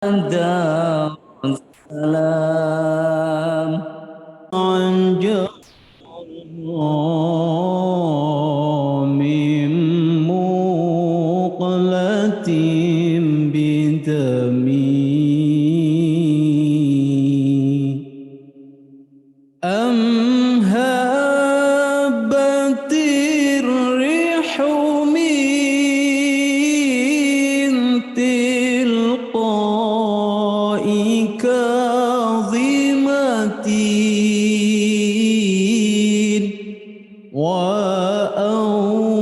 دار السلام عن جرام مقلة بدمي أم هبت الريح من تلقاء كاظمة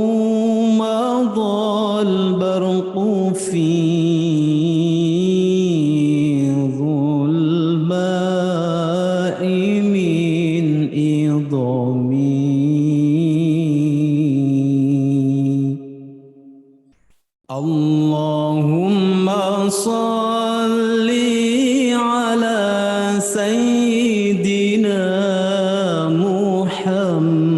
وأومض البرق في ظلماء من إضمي اللهم صل على سيدنا محمد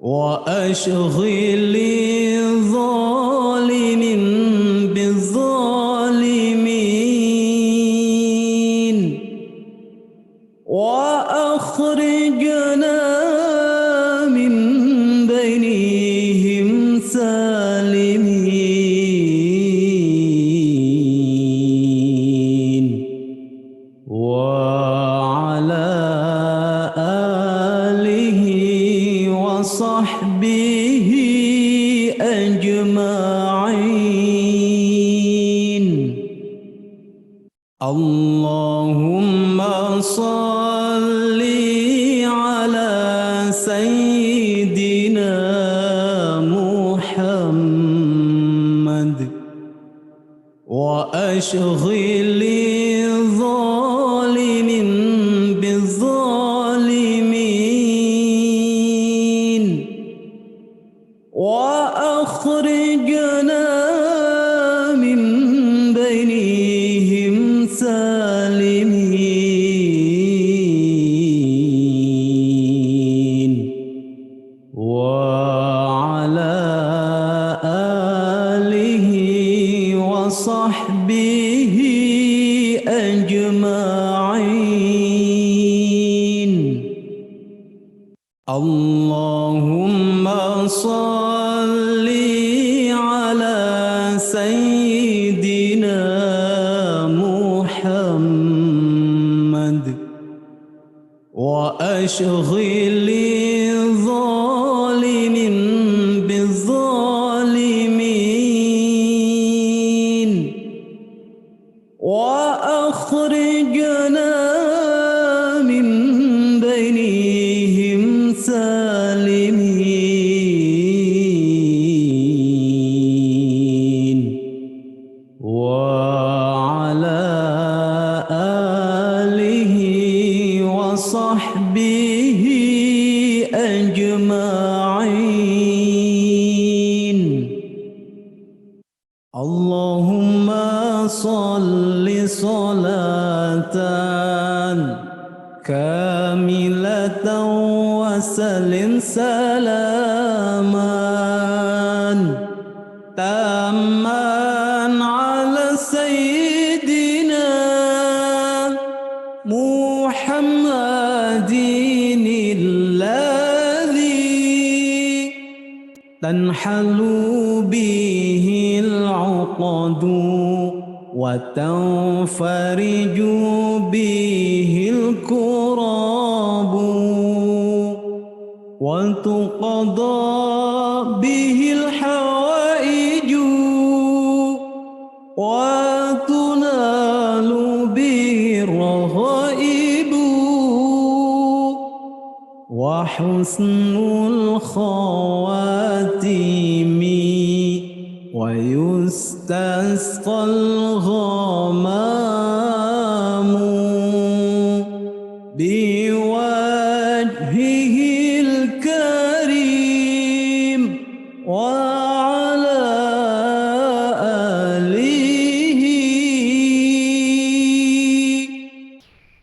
وأشغل الظالم بالظالمين وأخرجنا من بينهم سالمين وعلى آله وصحبه أجمعين اللهم صل على سيدنا محمد وأشغل الظالم بالظالمين وأخرجنا من بينهم سالمين وعلى آله وصحبه أجمعين اللهم صل على سيدنا محمد وأشغل الظالم بالظالمين وأخرجنا من بينهم سالمين وعلى آله وصحبه أجمعين اللهم صل صلاة كاملة وسلم سلاما تاما على سيدنا محمد الذي تنحل به العقد وتنفرج به الكراب وتقضى به الحوائج وتنال به الرغائب وحسن الخواتيم ويستسقى الغمام بوجهه الكريم وعلى آله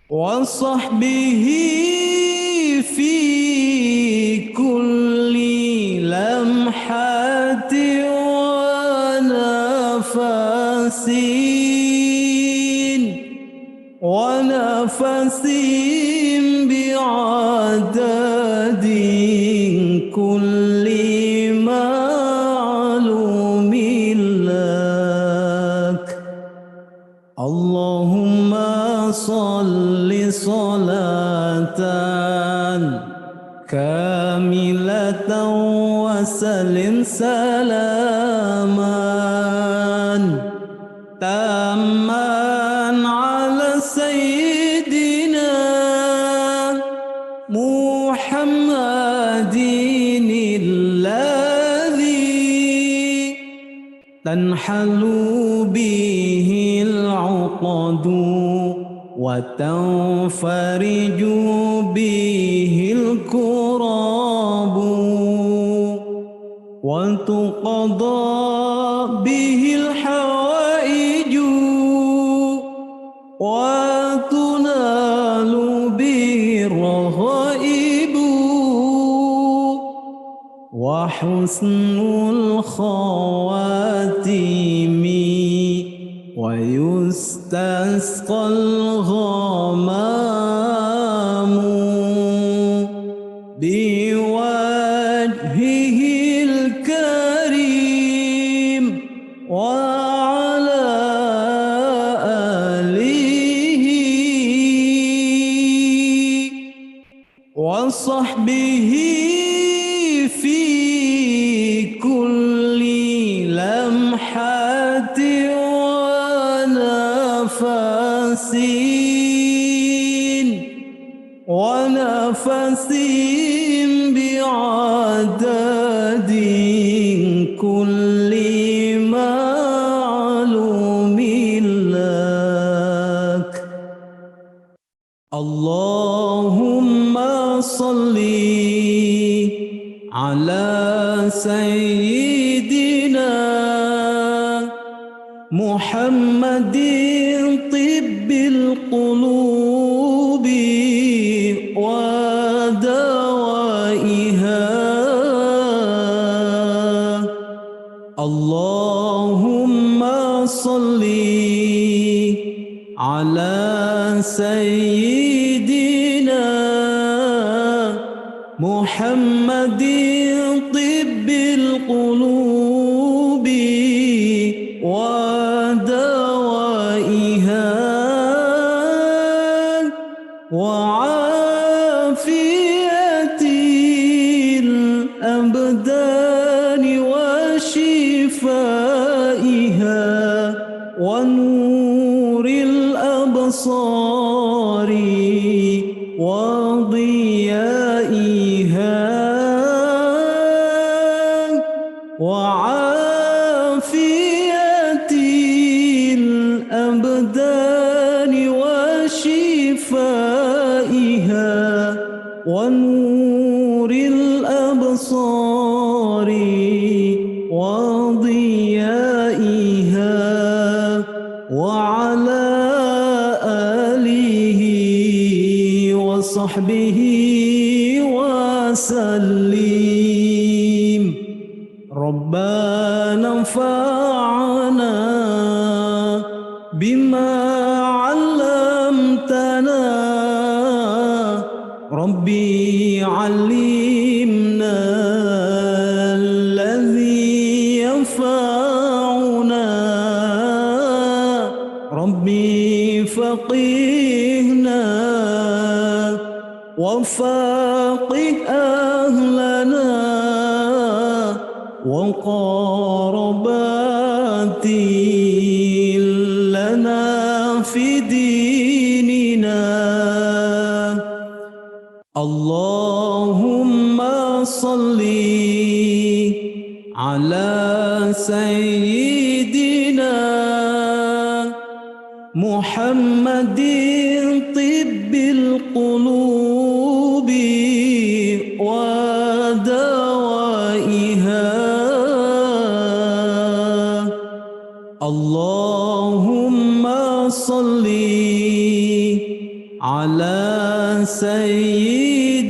وصحبه في كل لمحة ونفس ونفس بعدد كل معلوم لك. اللهم صل صلاة كاملة وسلم سلاما تاما على سيدنا محمد الذي تنحل به العقد وتنفرج به الكراب وتقضى به الحوائج وتنال به الرغائب وحسن الخواتيم ويستسقى الغمام بوجهه الكريم وعلى آله وصحبه في كل لمحة ونفس بعدد كل معلوم لك. اللهم صل على سيدنا محمد طب القلوب ودوائها. اللهم صل على سيدنا محمد طب القلوب ودوائها وعافية الأبدان وشفائها ونور الأبصار وضيائها وعافية الأبدان وشفائها ونور الأبصار وضيائها وعلى آله وصحبه وسلم. ربنا انفعنا بما علمتنا ربي علمنا الذي ينفعنا ربي فقهنا وفقه أهلنا وقربات لنا في ديننا. اللهم صل على سيدنا محمد طب القلوب ودوائها. اللهم صل على سيدنا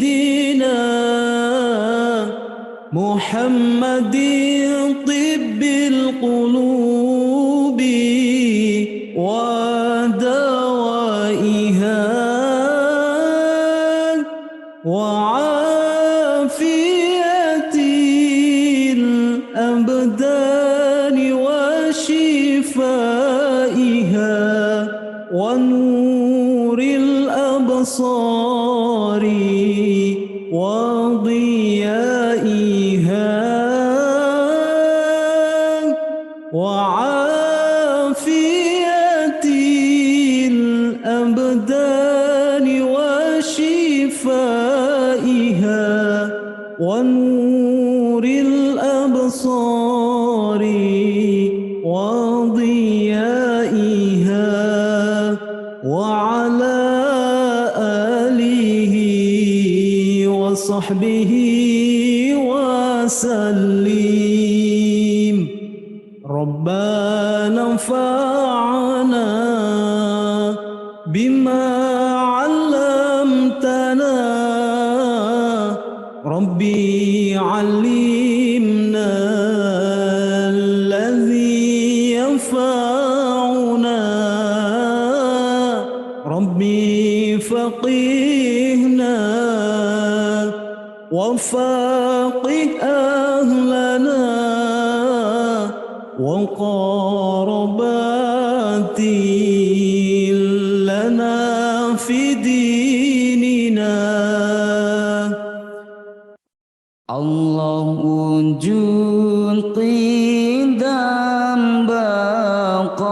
محمد طب القلوب ودوائها وعافية الأبدان وشفائها ونور الأبصار وضيائها وعافية الأبدان وشفائها ونور الأبصار وضيائها وعلى آله وصحبه وسلم. ربنا انفعنا بما علمتنا ربي علمنا الذي ينفعنا ربي فقهنا وفقه أهلنا وقربات لنا في ديننا. الله وجود قدام بقى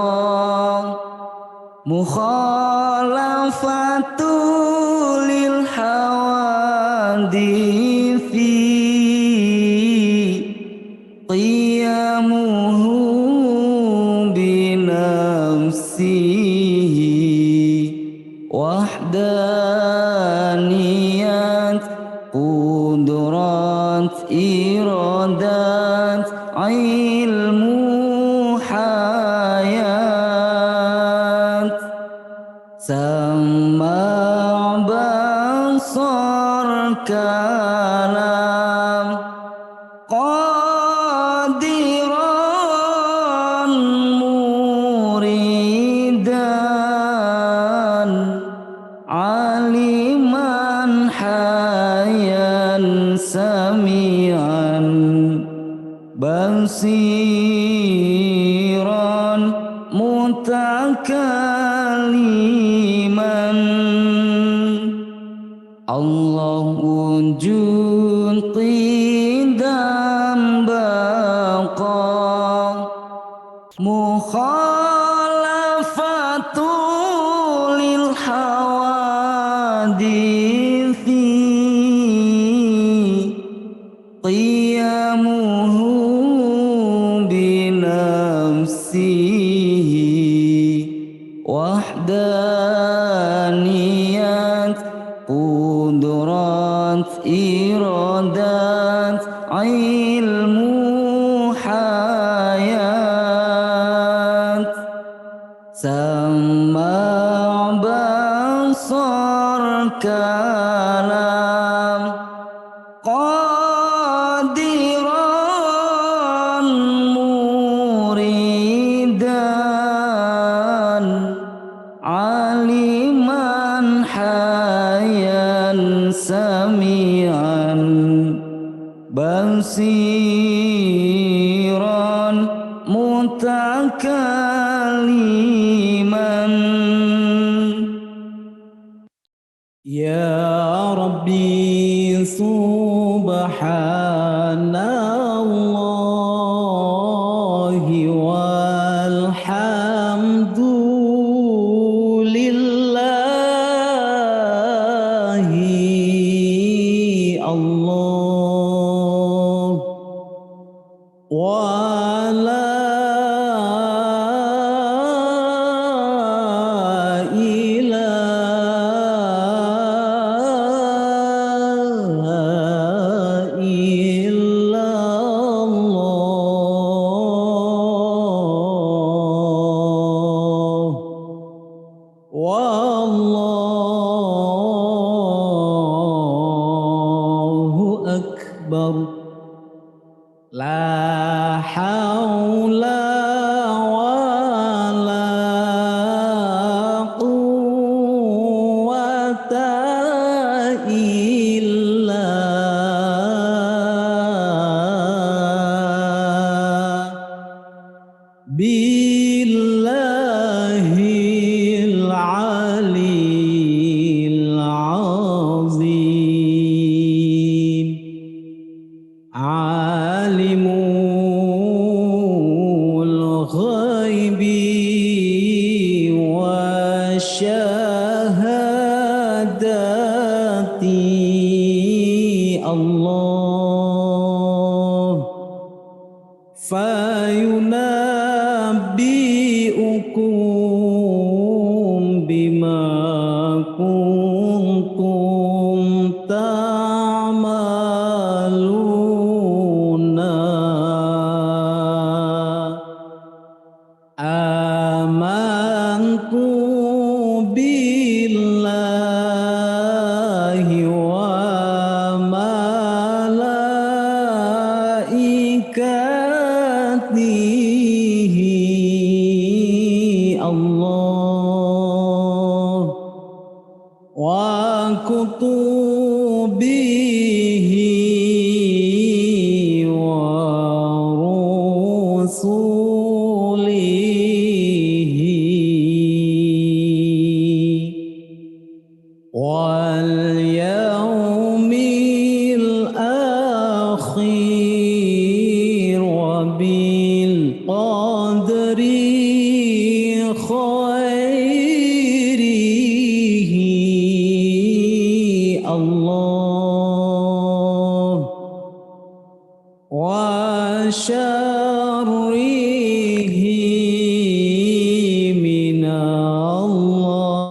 مخالفة للحوادث قيامه بنفسه وحدانيات قدرات إرادات علم حياة سمع بصر كلام قادرا مريدا عالما حيا سميعا بصيرا متكلما. الله وجود قدام بقى مخالفة للحوادث قيامه بنفسه وحدانيات قدرات إرادات علم حياة سمع بصر كلام قادرا مريدا عالما حيا سميعا بصيرا متكلما. يا ربي سبحان الله والحمد لله الله ولا إله وشهادتي الله فينبئكم بما كنتم تعملون آمنت بالله وملائكته الله وكتبه ورسله واليوم الآخر وبالقدر خيره الله وشره من الله.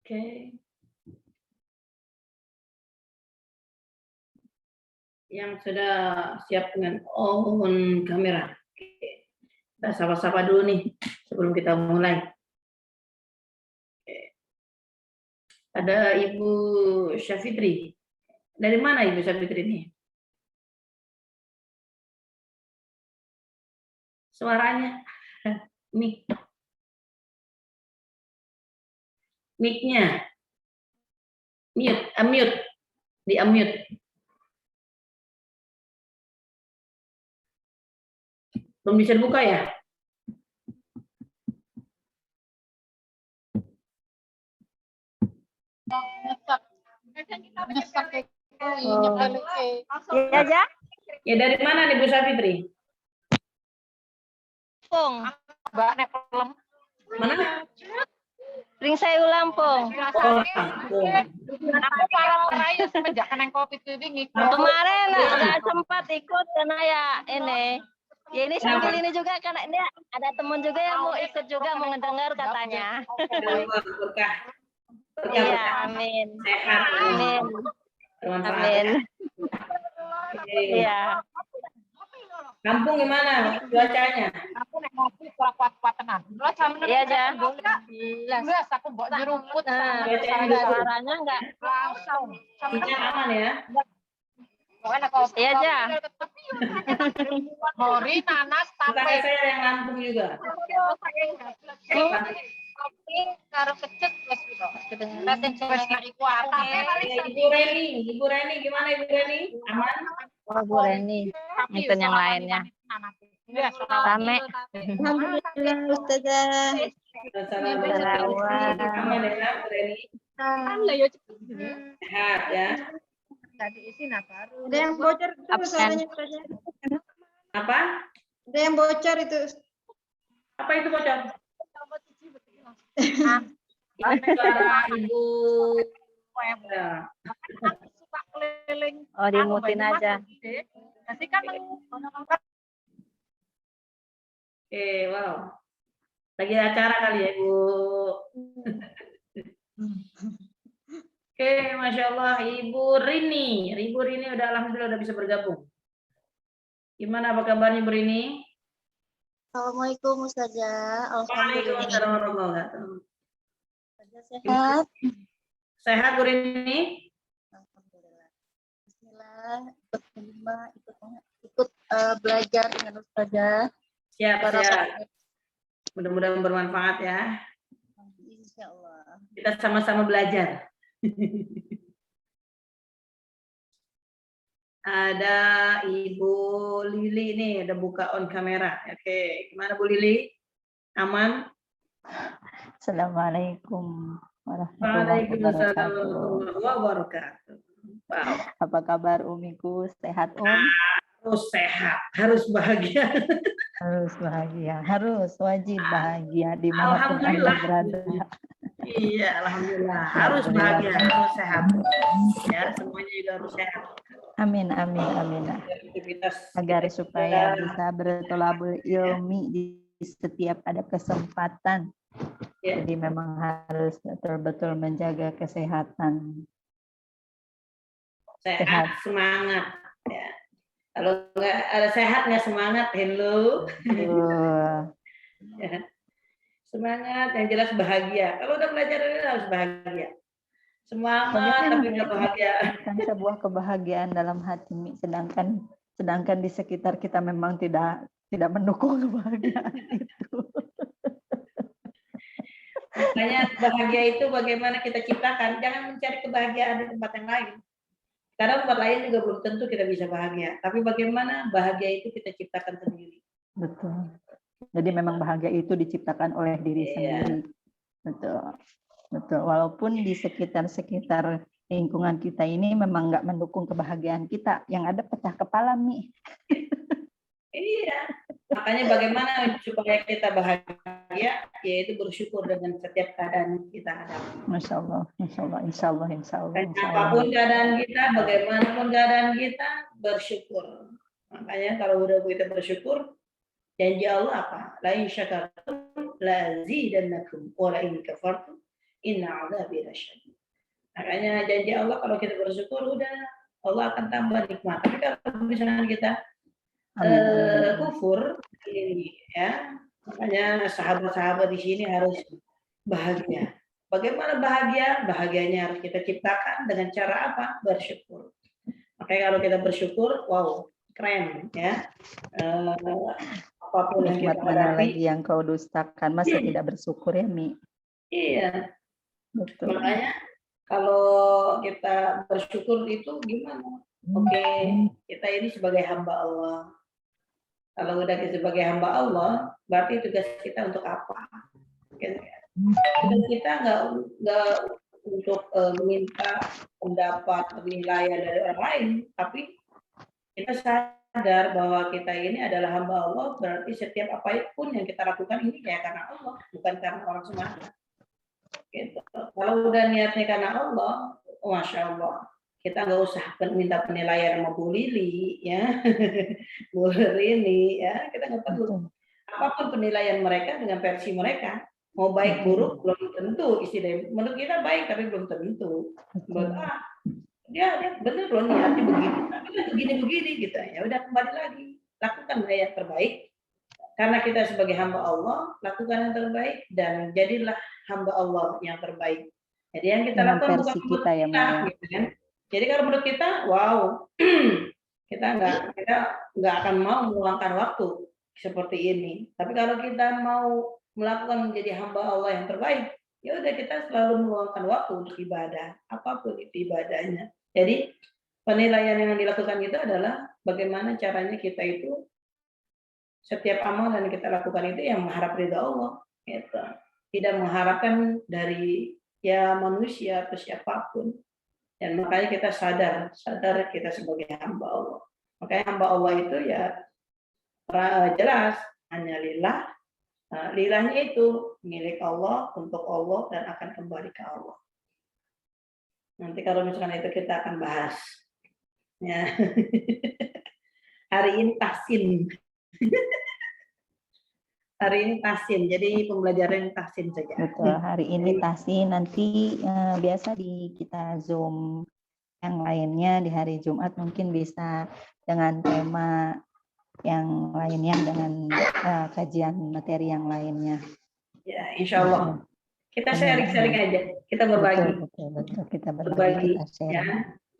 Oke, yang sudah siap dengan on kamera. Oke. Kita sapa-sapa dulu nih sebelum kita mulai. Oke. Ada Ibu Syafitri. Dari mana Ibu Syafitri ini? Suaranya, mic, mic-nya, mute, unmute, di unmute. Belum bisa dibuka ya? Ya, Ja. Ya dari mana nih Bu Syafitri? Lampung. Mana? Ring saya Lampung. Oh, Lampung. Kemarin nggak sempat ikut karena ya ini. Ya ini sambil ini juga karena ini ada teman juga yang mau ikut juga mau mendengar katanya. Berkah. Iya, amin. Sehat. Amin. Bermanfaat. Amin. Oke. Iya. Kampung gimana cuacanya? Iya, Ja. Suaranya enggak. Sinyal aman ya? Iya, Ja. Bukannya saya yang Lampung juga. Ibu Reni gimana Ibu Reni? Aman? Oh, Bu Reni. Ikut yang lainnya. Rame. Alhamdulillah Ustazah. Aman ya Bu Reni? Sehat ya? Ada yang bocor itu suaranya Ustazah. Apa? Ada yang bocor itu. Apa itu bocor? Suara Ibu. Ya. Oh, dimutin aja. Oke, wow. Lagi acara kali ya, Ibu. Oke, Masya Allah, Ibu Rini. Ibu Rini udah alhamdulillah udah bisa bergabung. Gimana apa kabarnya Ibu Rini? Assalamualaikum Ustazah. Waalaikumsalam Alhamdulillah. warahmatullahi wabarakatuh. Ustazah sehat? Sehat Bu Rini? Alhamdulillah. Bismillah, ikut terima, ikut belajar dengan Ustazah. Siap, Para siap. Mudah-mudahan bermanfaat ya. Insya Allah. Kita sama-sama belajar. Ada Ibu Lili nih, ada buka on kamera. Oke, gimana Bu Lili? Aman? Assalamualaikum warahmatullahi Waalaikumsalam wabarakatuh. warahmatullahi wabarakatuh. Wow, Apa kabar Umiku? Sehat harus sehat, harus bahagia. Harus bahagia, harus wajib bahagia dimanapun Anda Alhamdulillah. berada. Iya, alhamdulillah. Harus bahagia, harus sehat. Ya, semuanya juga harus sehat. Amin, amin, amin. Aktivitas Agar supaya bisa bertolabul ilmi di setiap ada kesempatan. Ya. Jadi memang harus betul-betul menjaga kesehatan. sehat, semangat. Ya. Kalau nggak ada sehat nggak semangat, hello. Ya. Semangat, yang jelas bahagia. Kalau udah belajar ini harus bahagia. Semangat tapi nggak bahagia. Bukan sebuah kebahagiaan dalam hati, sedangkan di sekitar kita memang tidak mendukung kebahagiaan itu. Makanya bahagia itu bagaimana kita ciptakan. Jangan mencari kebahagiaan di tempat yang lain. Karena tempat lain juga belum tentu kita bisa bahagia. Tapi bagaimana bahagia itu kita ciptakan sendiri. Betul. Jadi memang bahagia itu diciptakan oleh diri sendiri. Betul. Betul. Walaupun di sekitar lingkungan kita ini memang nggak mendukung kebahagiaan kita, yang ada pecah kepala nih. Iya. Makanya bagaimana supaya kita bahagia, yaitu bersyukur dengan setiap keadaan kita ada. Masya Allah, Insya Allah, Insya Allah, Insya Allah. Dan apapun keadaan kita, bagaimanapun keadaan kita, bersyukur. Makanya kalau udah kita bersyukur, janji Allah apa? La in syakartum la zidannakum wa la in kafartum inna 'adzabi lasyadid. Makanya janji Allah kalau kita bersyukur udah Allah akan tambah nikmat. Tapi kalau misalnya kita kufur ini ya, makanya sahabat-sahabat di sini harus bahagia. Bagaimana bahagia? Bahagianya harus kita ciptakan dengan cara apa? Bersyukur. Makanya kalau kita bersyukur, wow, keren ya. Apapun yang kita mana hadapi. lagi yang kau dustakan, masa tidak bersyukur ya, Mi? Iya. Betul. Makanya kalau kita bersyukur itu gimana? Oke, kita ini sebagai hamba Allah. Kalau udah kita sebagai hamba Allah, berarti tugas kita untuk apa? Tugas kita nggak untuk meminta pendapat penilaian dari orang lain, tapi kita sadar bahwa kita ini adalah hamba Allah, berarti setiap apapun yang kita lakukan ini ya karena Allah, bukan karena orang semata. Gitu. Kalau udah niatnya karena Allah, Masya Allah, kita nggak usah minta penilaian sama Bu Lili, ya, Bu Rini, ya, kita nggak perlu. Apapun penilaian mereka dengan versi mereka, mau baik buruk belum tentu istilahnya. Menurut kita baik tapi belum tentu. Menurut dia benar loh niatnya begini, tapi begini gitu. Ya udah kembali lagi, lakukan yang terbaik. Karena kita sebagai hamba Allah, lakukan yang terbaik dan jadilah hamba Allah yang terbaik. Jadi yang kita lakukan bukan kita ya, gitu kan. Jadi kalau menurut kita, wow, kita nggak akan mau meluangkan waktu seperti ini. Tapi kalau kita mau melakukan menjadi hamba Allah yang terbaik, ya udah kita selalu meluangkan waktu untuk ibadah, apapun itu ibadahnya. Jadi penilaian yang dilakukan itu adalah bagaimana caranya kita itu setiap amal yang kita lakukan itu yang mengharap ridha Allah, gitu. Tidak mengharapkan dari ya manusia atau siapapun. Dan makanya kita sadar kita sebagai hamba Allah. Makanya hamba Allah itu ya jelas hanya lillah. Lillahnya itu milik Allah, untuk Allah, dan akan kembali ke Allah. Nanti kalau misalkan itu kita akan bahas. Ya. Hari ini tahsin. hari ini tahsin, jadi pembelajaran tahsin saja. Betul, hari ini tahsin, nanti biasa kita Zoom yang lainnya di hari Jumat mungkin bisa dengan tema yang lainnya, dengan kajian materi yang lainnya. Ya, insya Allah. Kita sharing-sharing aja, kita berbagi. Betul, kita berbagi, Berbagi, kita sharing. ya.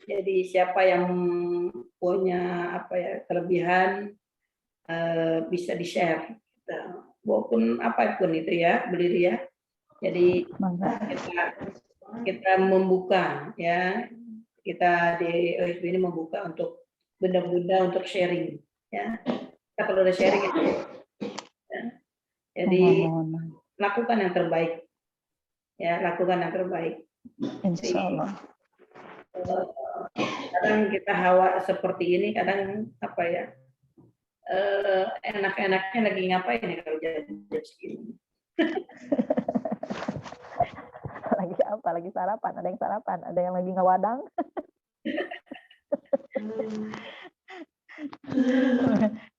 Jadi siapa yang punya kelebihan bisa di-share. Walaupun apapun itu ya, berdiri ya. Jadi kita membuka ya, kita di OSB ini membuka untuk benda-benda untuk sharing ya. Kita perlu ada sharing itu. Ya. Jadi lakukan yang terbaik. Ya, lakukan yang terbaik. Insya Allah. Kadang kita hawa seperti ini, kadang enak-enaknya lagi ngapain ya kalau jam segini. Lagi apa? Lagi sarapan. Ada yang sarapan, ada yang lagi ngewadang.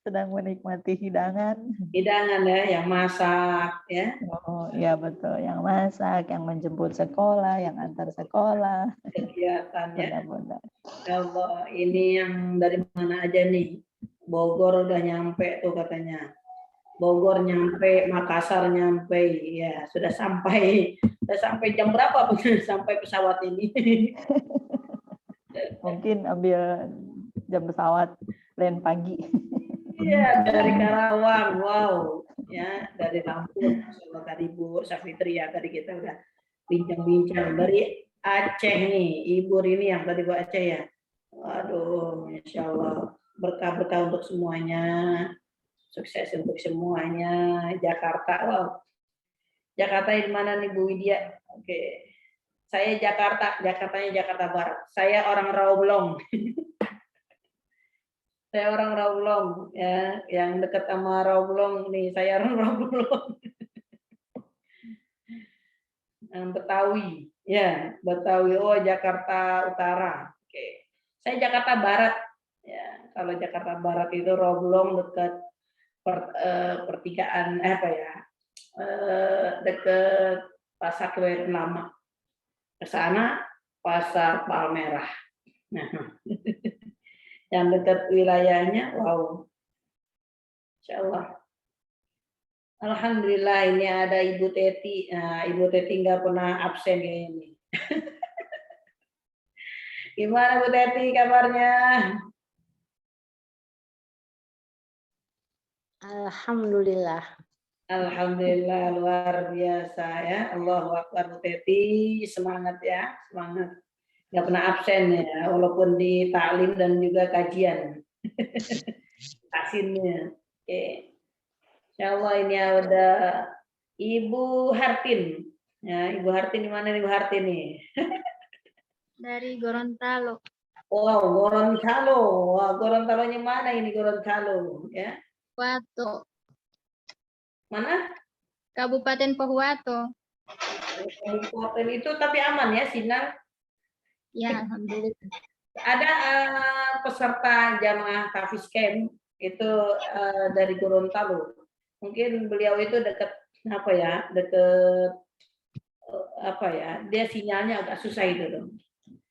Sedang menikmati hidangan. Hidangan ya, yang masak ya. Oh iya betul, yang masak, yang menjemput sekolah, yang antar sekolah. Kegiatannya. Benar-benar. Allah, ini yang dari mana aja nih? Bogor udah nyampe tuh katanya. Bogor nyampe, Makassar nyampe, ya sudah sampai jam berapa sampai pesawat ini? Mungkin ambil jam pesawat lain pagi. Iya, dari Karawang, wow, ya dari Lampung, sama tadi Bu Safitri ya, tadi kita udah bincang-bincang. Dari Aceh nih, Ibu Rini yang tadi Bu Aceh ya. Waduh, Masya Allah, berkah-berkah untuk semuanya, sukses untuk semuanya. Jakarta, wow, Jakarta di mana nih Bu Widya? Oke, saya Jakartanya Jakarta Barat. Saya orang Rawabelong. Saya orang Rawabelong ya, yang dekat sama Rawabelong nih, saya orang Rawabelong. Betawi, ya, Betawi. Oh, Jakarta Utara. Oke. Saya Jakarta Barat. Ya, kalau Jakarta Barat itu Rawabelong dekat pertigaan dekat Pasar Kebayoran Lama. Ke sana Pasar Palmerah. Nah, yang dekat wilayahnya, wow, Insya Allah. Alhamdulillah ini ada Ibu Teti. Nah, Ibu Teti nggak pernah absen ini. Gimana Bu Teti kabarnya? Alhamdulillah. Alhamdulillah luar biasa ya. Allahu Akbar Bu Teti, semangat ya, semangat. Nggak pernah absen ya, walaupun di taklim dan juga kajian. Tahsinnya. Oke. Insya Allah ini ada Ibu Hartin. Ya, Ibu Hartin di mana Ibu Hartin nih? Dari Gorontalo. Wow, Gorontalo. Wah, Gorontalonya mana ini Gorontalo? Ya. Pohuwato. Mana? Kabupaten Pohuwato. Kabupaten itu tapi aman ya sinyal? Ya, alhamdulillah. Ada peserta jamaah Hafiz Camp itu dari Gorontalo. Mungkin beliau itu dekat dia sinyalnya agak susah itu dong.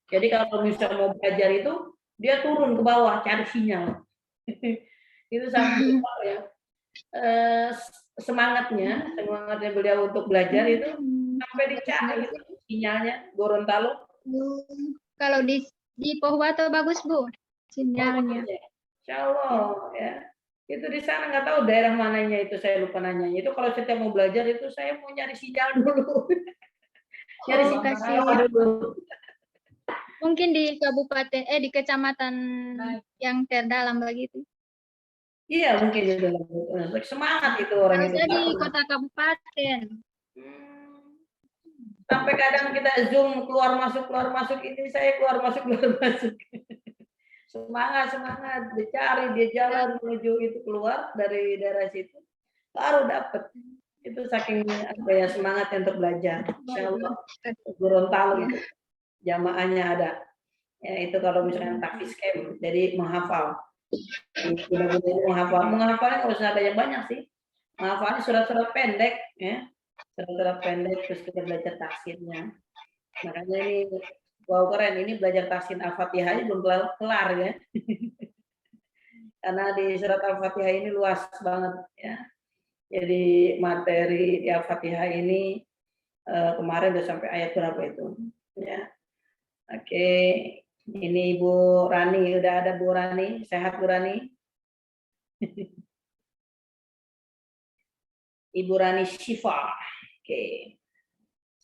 Jadi kalau misalnya mau belajar itu dia turun ke bawah cari sinyal. Itu sampai ya. Semangatnya beliau untuk belajar itu sampai dicari itu sinyalnya Gorontalo. Kalau di Pohuwato bagus Bu sinyalnya. Insya Allah ya. Itu di sana nggak tahu daerah mananya itu, saya lupa nanya. Itu kalau setiap mau belajar itu saya mau nyari sinyal dulu. Nyari sinyal dulu. Mungkin di di kecamatan yang terdalam begitu. Iya mungkin itu. Semangat itu orang itu. Saya di kota kabupaten. Sampai kadang kita zoom keluar masuk ini saya keluar masuk. Semangat, dia jalan menuju itu keluar dari daerah situ, baru dapat. Itu saking semangat untuk belajar. Insya Allah, Gorontalo itu jamaahnya ada. Ya itu kalau misalnya Hafiz Camp, jadi menghafal. Menghafalnya nggak usah banyak sih. menghafalnya surat-surat pendek ya. Surat-surat pendek terus kita belajar tahsinnya. Makanya ini wow keren, ini belajar tahsin Al-Fatihah belum kelar ya. Karena di surat Al-Fatihah ini luas banget ya. Jadi materi di Al-Fatihah ini kemarin udah sampai ayat berapa itu ya. Oke, ini Ibu Rani, udah ada Bu Rani, sehat Bu Rani? Ibu Rani Syifa, oke,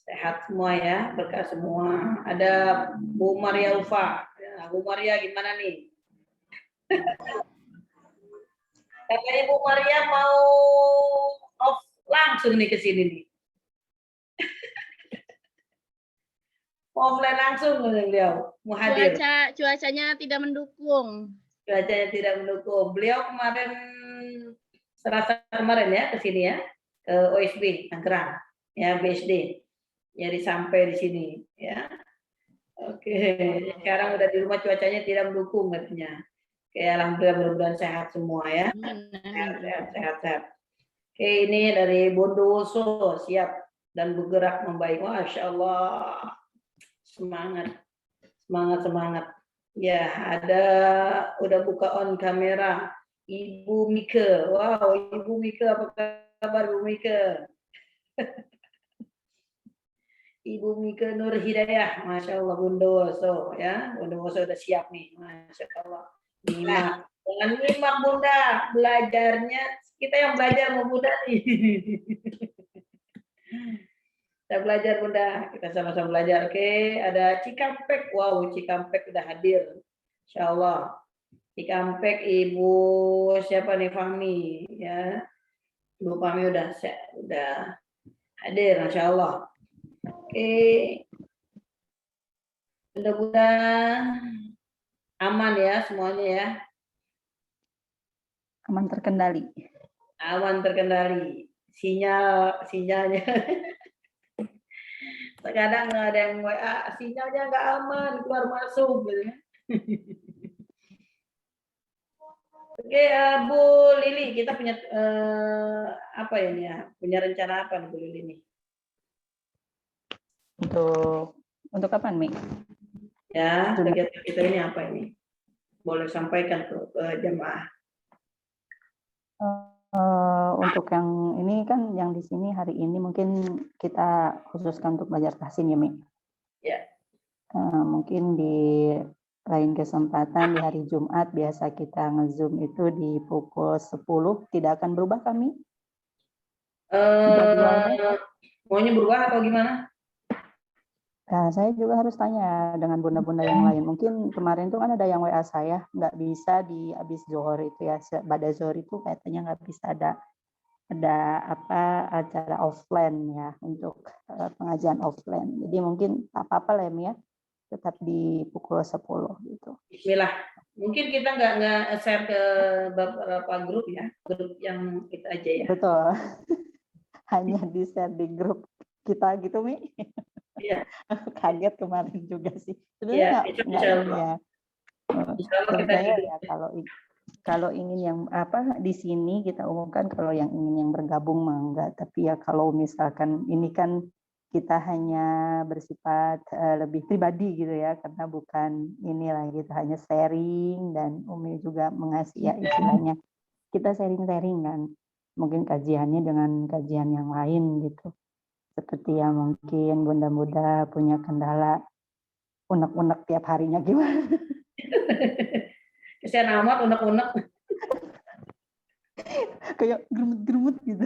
sehat semua ya, berkah semua. Ada Bu Maria Ufa, ya, Bu Maria gimana nih? Katanya Bu Maria mau off langsung nih ke sini nih. Offline langsung beliau mau hadir. Cuacanya tidak mendukung. Cuacanya tidak mendukung. Beliau kemarin Selasa kemarin ya ke sini ya, ke OSB Tangerang ya, BSD. Jadi sampai di sini ya. Oke, sekarang udah di rumah cuacanya tidak mendukung katanya. Oke, alhamdulillah mudah-mudahan sehat semua ya. Sehat. Oke, ini dari Bondowoso siap dan bergerak membaik. Masya Allah. Semangat. Ya, ada udah buka on kamera Ibu Mika. Wow, Ibu Mika, apa kabar Ibu Mika? Ibu Mika Nur Hidayah, Masya Allah Bondowoso ya, Bondowoso udah siap nih, Masya Allah. Dengan nyimak Bunda, belajarnya kita yang belajar mau Bunda nih. Kita belajar Bunda, kita sama-sama belajar. Oke, ada Cikampek. Wow, Cikampek udah hadir. Insya Allah. Cikampek Ibu siapa nih, Fahmi ya. Ibu Fahmi udah hadir, Masya Allah. Oke. Mudah-mudahan aman ya semuanya ya. Aman terkendali. Aman terkendali. Sinyalnya. Kadang ada yang WA, sinyalnya nggak aman, keluar masuk gitu ya. Oke, Bu Lili, kita punya apa ini ya? Punya rencana apa nih Bu Lili nih? Untuk apa nih? Ya, kegiatan kita ini apa ini? Boleh sampaikan ke jemaah. Untuk yang ini kan yang di sini hari ini mungkin kita khususkan untuk belajar tahsin ya, Mi. Ya. Mungkin di lain kesempatan di hari Jumat biasa kita nge-zoom itu di pukul 10 tidak akan berubah kami? Maunya berubah atau gimana? Nah, saya juga harus tanya dengan bunda-bunda yang lain. Mungkin kemarin tuh kan ada yang WA saya nggak bisa di habis zuhur itu ya, pada zuhur itu katanya nggak bisa ada apa acara offline ya untuk pengajian offline. Jadi mungkin tak apa-apa lah ya, tetap di pukul 10 gitu. Bismillah. Mungkin kita nggak share ke beberapa grup ya, grup yang kita aja ya. Betul. Hanya di share di grup kita gitu, Mi. Iya. Kaget kemarin juga sih. Iya, Sebenarnya ya kalau ingin yang apa di sini kita umumkan, kalau yang ingin yang bergabung mah enggak, tapi ya kalau misalkan ini kan kita hanya bersifat lebih pribadi gitu ya, karena bukan inilah gitu, hanya sharing, dan Umi juga mengasih ya istilahnya kita sharing-sharing kan, mungkin kajiannya dengan kajian yang lain gitu. Seperti yang mungkin bunda-bunda punya kendala unek-unek tiap harinya gimana? Kesian amat unek-unek. Kayak gerumut-gerumut gitu.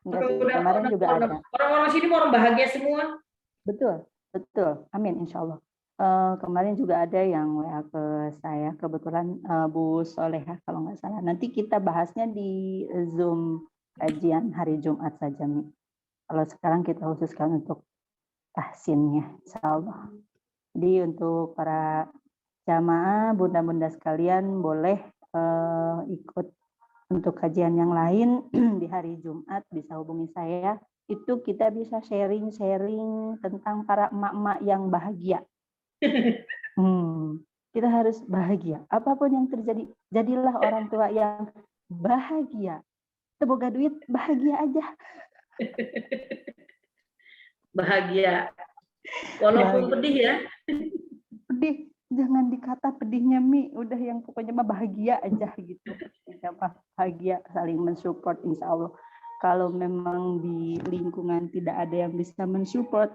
Enggak sih, kemarin juga ada. Orang-orang sini mau orang bahagia semua. Betul. Amin, insya Allah. Kemarin juga ada yang WA ke saya, kebetulan Bu Soleha kalau nggak salah. Nanti kita bahasnya di Zoom kajian hari Jumat saja, Mi. Kalau sekarang kita khususkan untuk tahsinnya, insya Allah. Jadi untuk para jamaah, bunda-bunda sekalian boleh ikut untuk kajian yang lain di hari Jumat, bisa hubungi saya. Itu kita bisa sharing-sharing tentang para emak-emak yang bahagia. Kita harus bahagia. Apapun yang terjadi, jadilah orang tua yang bahagia. boga duit bahagia aja. Bahagia. Walaupun Bahagia. pedih ya. Pedih, jangan dikata pedihnya Mi, udah yang pokoknya mah bahagia aja gitu. Siapa bahagia, saling mensupport insya Allah. Kalau memang di lingkungan tidak ada yang bisa mensupport,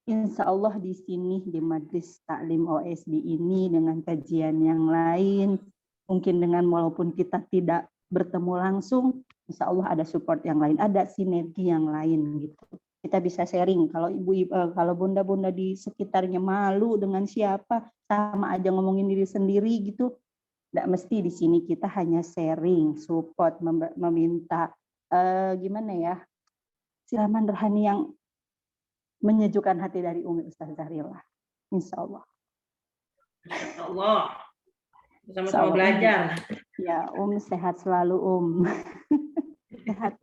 insya Allah di sini di Majelis Taklim OSD ini dengan kajian yang lain, mungkin dengan walaupun kita tidak bertemu langsung, insya Allah ada support yang lain, ada sinergi yang lain gitu. Kita bisa sharing. Kalau kalau bunda-bunda di sekitarnya malu dengan siapa, sama aja ngomongin diri sendiri gitu. Nggak mesti di sini kita hanya sharing, support, meminta gimana ya, siraman rohani yang menyejukkan hati dari Umi Ustaz Zahrila. Insya Allah. Insya Allah. Sama-sama belajar. Ya, sehat selalu Sehat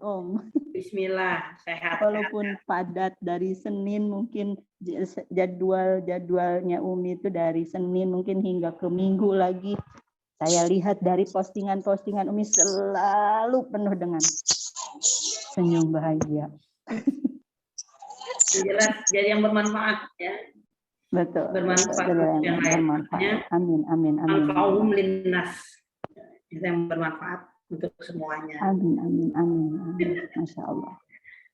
Bismillah, sehat. Walaupun padat dari Senin, mungkin jadwalnya Umi itu dari Senin mungkin hingga ke Minggu lagi. Saya lihat dari postingan-postingan Umi selalu penuh dengan senyum bahagia. Jelas jadi yang bermanfaat ya. Betul. Bermanfaat yang lainnya. Amin. Manfaum linnas. Yang bermanfaat untuk semuanya. Amin. Masya Allah.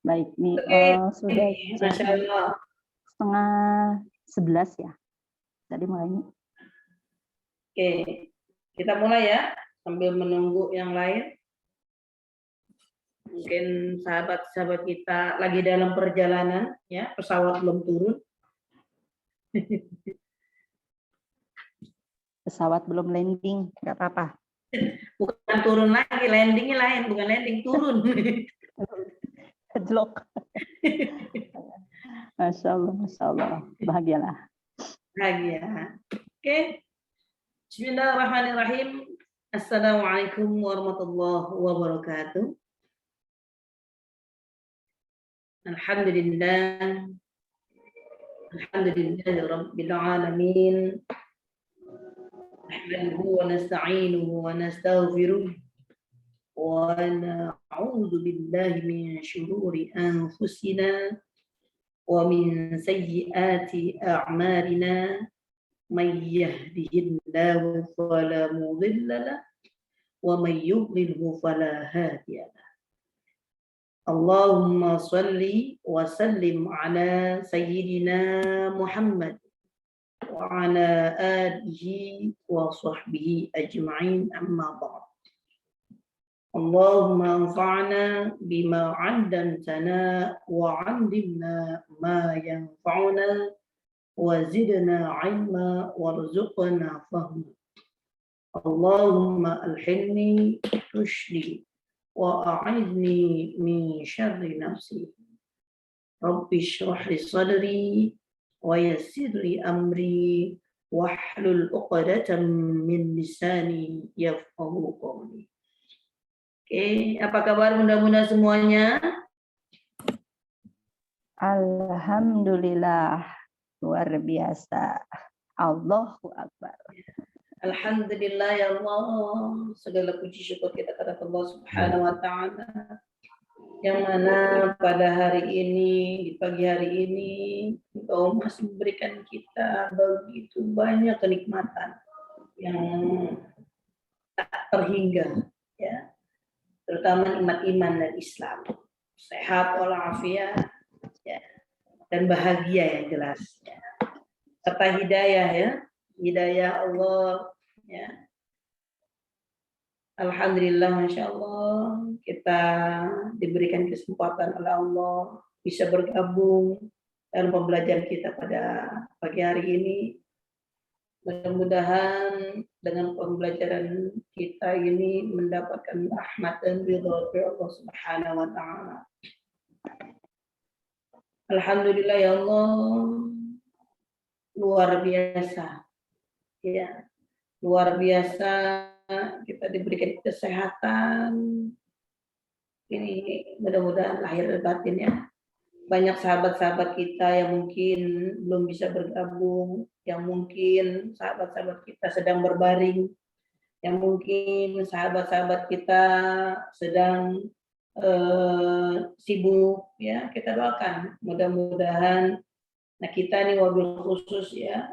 Baik, nih sudah Masya Allah. 10:30 ya. Tadi mulainya. Oke, kita mulai ya sambil menunggu yang lain. Mungkin sahabat-sahabat kita lagi dalam perjalanan, ya pesawat belum turun. Pesawat belum landing, nggak apa-apa. Bukan turun lagi, landingnya lain, bukan landing, turun. Headlock. Masya Allah, bahagialah. Bahagia. Oke. Bismillahirrahmanirrahim. Assalamualaikum warahmatullahi wabarakatuh. Alhamdulillah. Alhamdulillahi rabbil alamin. Nahmaduhu wa nasta'inuhu wa nastaghfiruh wa na'udzu billahi min shururi anfusina wa min sayyiati a'malina may yahdihillahu fala mudilla lahu wa may yudlilhu fala hadiya lahu. Allahumma salli wa sallim ala sayyidina Muhammad wa ala alihi wa sahbihi ajma'in, amma ba'd. Allahumma anfa'na bima 'allamtana wa 'allimna ma yanfa'una wa zidna 'ilma warzuqna fahma. Allahumma alhimni rushdi wa a'idni min syarri nafsi. Rabbi shrah li sadri wa yassir li amri wahlul 'uqdatam min lisani yafqahu qawli. Oke, apa kabar bunda-bunda semuanya? Alhamdulillah, luar biasa. Allahu Akbar. Alhamdulillah ya Allah, segala puji syukur kita kepada Allah Subhanahu wa taala yang mana pada hari ini, di pagi hari ini Engkau masih memberikan kita begitu banyak kenikmatan yang tak terhingga ya. Terutama nikmat iman dan Islam, sehat walafiat ya, dan bahagia yang jelas ya. Serta hidayah ya. Hidayah Allah ya. Alhamdulillah, Masya Allah, kita diberikan kesempatan oleh Allah bisa bergabung dalam pembelajaran kita pada pagi hari ini. Mudah-mudahan dengan pembelajaran kita ini mendapatkan rahmat dan ridha dari Allah Subhanahu wa taala. Alhamdulillah ya Allah, luar biasa. Ya, luar biasa kita diberikan kesehatan. Ini mudah-mudahan lahir dan batin ya. Banyak sahabat-sahabat kita yang mungkin belum bisa bergabung, yang mungkin sahabat-sahabat kita sedang berbaring, yang mungkin sahabat-sahabat kita sedang sibuk ya, kita doakan mudah-mudahan. Nah kita nih wabil khusus ya,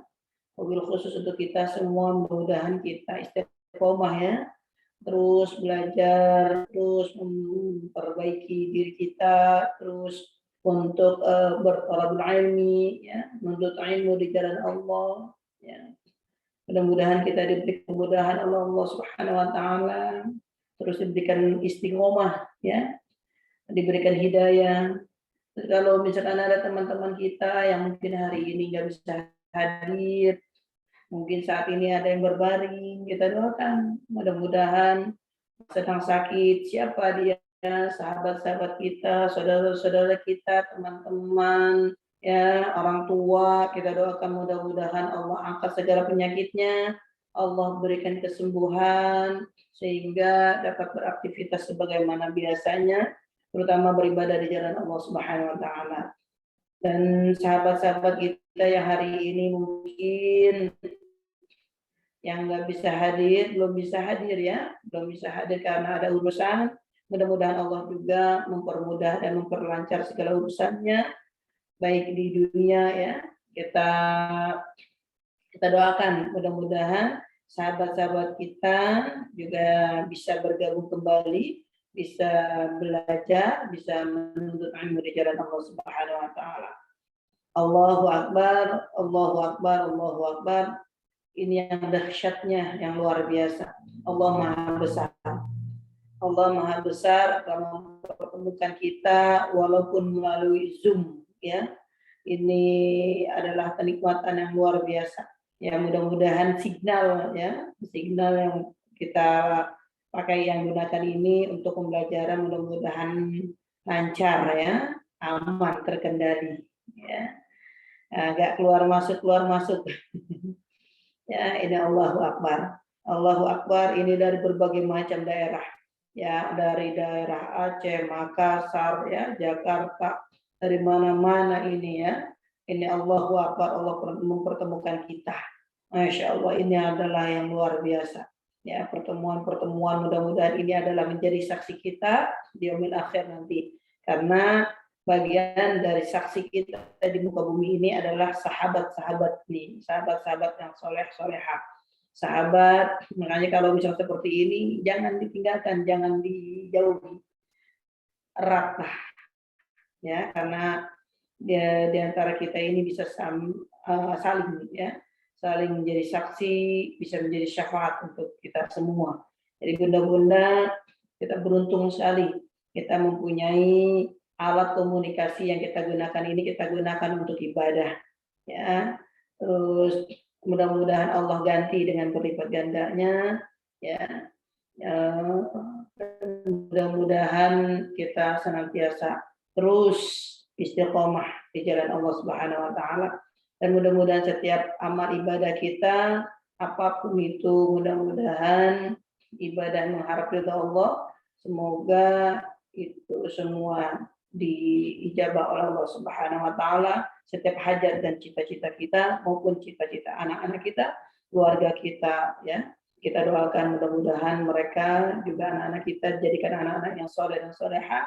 wabil khusus untuk kita semua, mudah-mudahan kita istiqomah ya, terus belajar, terus memperbaiki diri kita, terus untuk berthalabul ilmi ya, menuntut ilmu di jalan Allah ya. Mudah-mudahan kita diberi kemudahan Allah Subhanahu wa taala, terus diberikan istiqomah ya, diberikan hidayah. Kalau misalkan ada teman-teman kita yang mungkin hari ini nggak bisa hadir, mungkin saat ini ada yang berbaring, kita doakan mudah-mudahan sedang sakit, siapa dia, sahabat-sahabat kita, saudara-saudara kita, teman-teman, ya orang tua, kita doakan mudah-mudahan Allah angkat segala penyakitnya, Allah berikan kesembuhan sehingga dapat beraktivitas sebagaimana biasanya, terutama beribadah di jalan Allah Subhanahu wa taala. Dan sahabat-sahabat kita yang hari ini mungkin yang nggak bisa hadir, belum bisa hadir ya, belum bisa hadir karena ada urusan. Mudah-mudahan Allah juga mempermudah dan memperlancar segala urusannya, baik di dunia ya. Kita doakan mudah-mudahan sahabat-sahabat kita juga bisa bergabung kembali, bisa belajar, bisa menuntut ilmu di jalan Allah Subhanahu wa taala. Allahu akbar, Allahu akbar, Allahu akbar. Ini yang dahsyatnya, yang luar biasa. Allah Maha Besar. Allah Maha Besar kalau mempertemukan kita walaupun melalui Zoom ya. Ini adalah kenikmatan yang luar biasa. Ya, mudah-mudahan signal ya, signal yang kita pakai yang gunakan ini untuk pembelajaran mudah-mudahan lancar ya, aman, terkendali ya. Agak keluar masuk. Ya, ini Allahu Akbar. Allahu Akbar ini dari berbagai macam daerah. Ya, dari daerah Aceh, Makassar, ya, Jakarta, dari mana-mana ini ya. Ini Allahu Akbar, Allah mempertemukan kita. Masya Allah, ini adalah yang luar biasa. Ya, pertemuan-pertemuan mudah-mudahan ini adalah menjadi saksi kita di yaumil akhir nanti. Karena bagian dari saksi kita di muka bumi ini adalah sahabat-sahabat nih, sahabat-sahabat yang soleh-solehah. Sahabat, makanya kalau misalnya seperti ini, jangan ditinggalkan, jangan dijauhi. Eratlah. Ya, karena di antara kita ini bisa saling ya, saling menjadi saksi, bisa menjadi syafaat untuk kita semua. Jadi bunda-bunda, kita beruntung sekali, kita mempunyai alat komunikasi yang kita gunakan ini, kita gunakan untuk ibadah ya. Terus mudah-mudahan Allah ganti dengan berlipat gandanya ya. Mudah-mudahan kita senantiasa terus istiqomah di jalan Allah Subhanahu wa taala, dan mudah-mudahan setiap amal ibadah kita apapun itu, mudah-mudahan ibadah mengharap ridha Allah, semoga itu semua diijabah oleh Allah Subhanahu wa taala, setiap hajat dan cita-cita kita maupun cita-cita anak-anak kita, keluarga kita ya. Kita doakan mudah-mudahan mereka juga anak-anak kita jadikan anak-anak yang soleh dan solehah,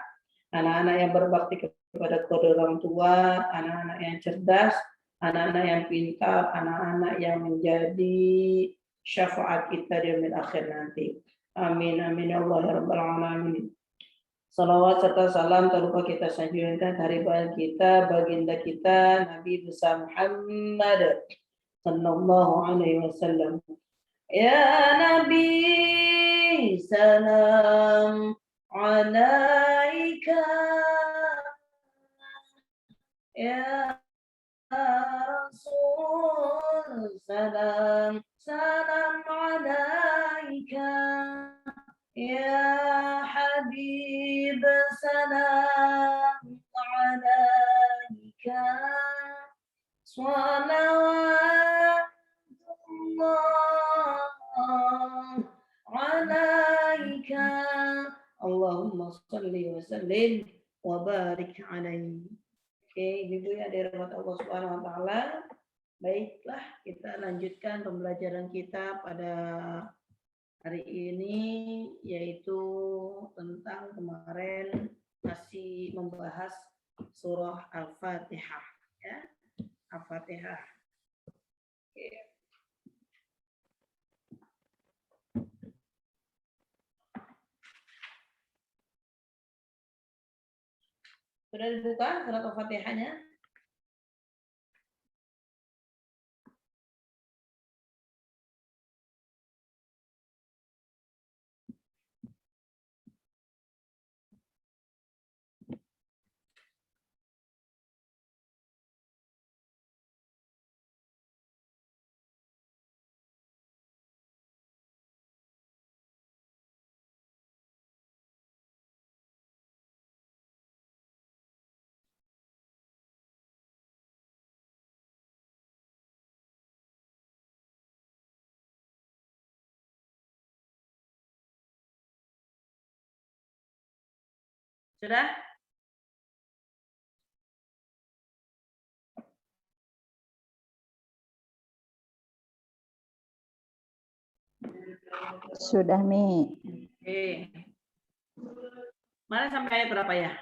anak-anak yang berbakti kepada kedua orang tua, anak-anak yang cerdas, anak-anak yang pintar, anak-anak yang menjadi syafaat kita di yaumil akhir nanti. Amin amin ya Allah ya rabbal alamin. Salawat serta salam tak lupa kita sanjungkan hariban kita, baginda kita, Nabi besar Muhammad sallallahu alaihi wasallam. Ya Nabi, salam alaika. Ya Rasul, salam alaika. Ya Habib, salam alaika. Salawatullah alaika. Allahumma salli wa sallim wa barik alaihi. Oke, Ibu ya, dari rahmat Allah Subhanahu wa taala. Baiklah, kita lanjutkan pembelajaran kita pada hari ini yaitu tentang kemarin masih membahas surah Al-Fatihah ya. Al-Fatihah. Oke. Sudah dibuka surat Al-Fatihahnya? Sudah? Sudah, Mi. Oke. Mana sampai ayat berapa ya?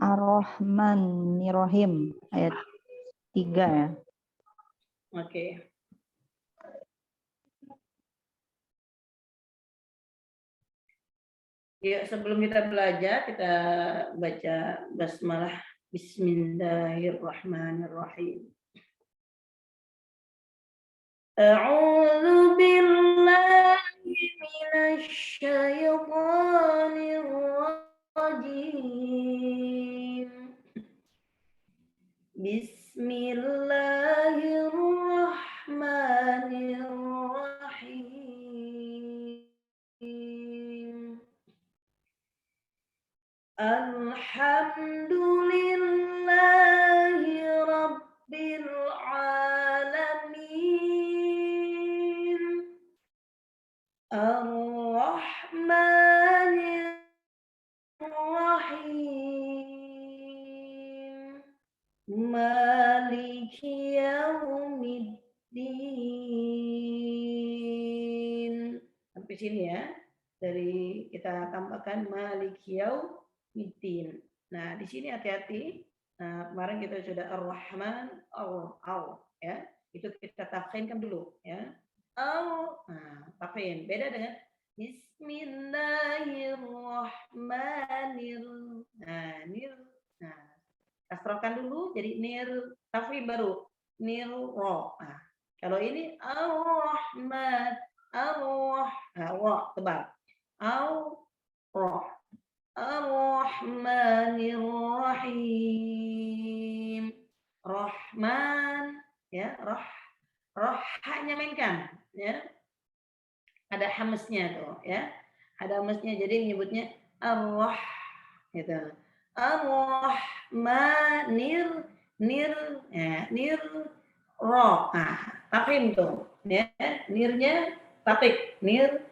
Ar-Rahmanir-Rahim ayat 3 ya. Oke. Ya, sebelum kita belajar, kita baca basmalah. Bismillahirrahmanirrahim. A'udzu billahi minasy syaithanir rajim. Bismillahirrahmanirrahim. Alhamdulillahi rabbil alamin. Ar-Rahmanir-Rahim. Maliki yaumiddin. Sampai sini ya. Dari kita tambahkan Maliki yaumiddin. Nah, di sini hati-hati. Nah, kemarin kita sudah Ar-Rahman, ya. Itu kita tafkhinkan dulu ya. Nah, tafkhin. Beda dengan Bismillahirrahmanirrahim. Nah, kasrohkan dulu jadi nir, tafkhim baru nir ro. Nah, kalau ini ar-rahman, ra tebal. Ar-Rahmanir-Rahim. Rahman ya, hanya mainkan ya. Ada hamznya tuh ya. Ada hamznya jadi menyebutnya ar-rah gitu. Ar-Rahmanir ro. Nah, tafkhim tuh ya. Nirnya tatik, nir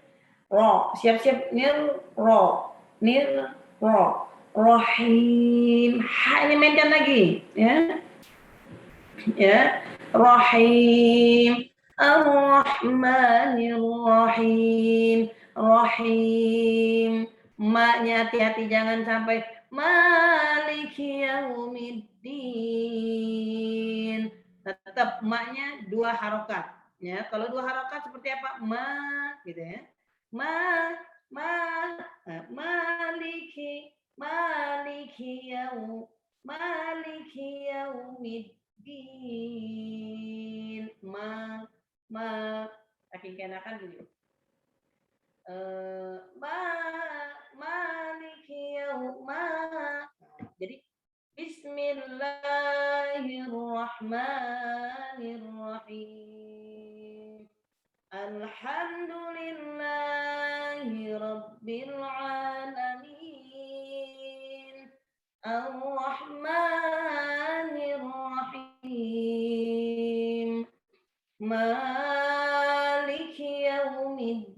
ro. Siap-siap nir ro. Nir ro. Rahim. Hanya mainkan lagi ya. Ya. Rahim. Ar-Rahmanir-Rahim. Rahim. Ma-nya hati-hati jangan sampai Maliki yaumiddin. Tetap ma-nya 2 harokat. Ya, kalau 2 harokat seperti apa? Ma gitu ya. Maliki yaumiddin. Kaki kenakan dulu. Maliki jadi Bismillahirrahmanirrahim. Alhamdulillahi rabbil alamin. Ar-Rahmanir-Rahim. Maliki yaumiddin.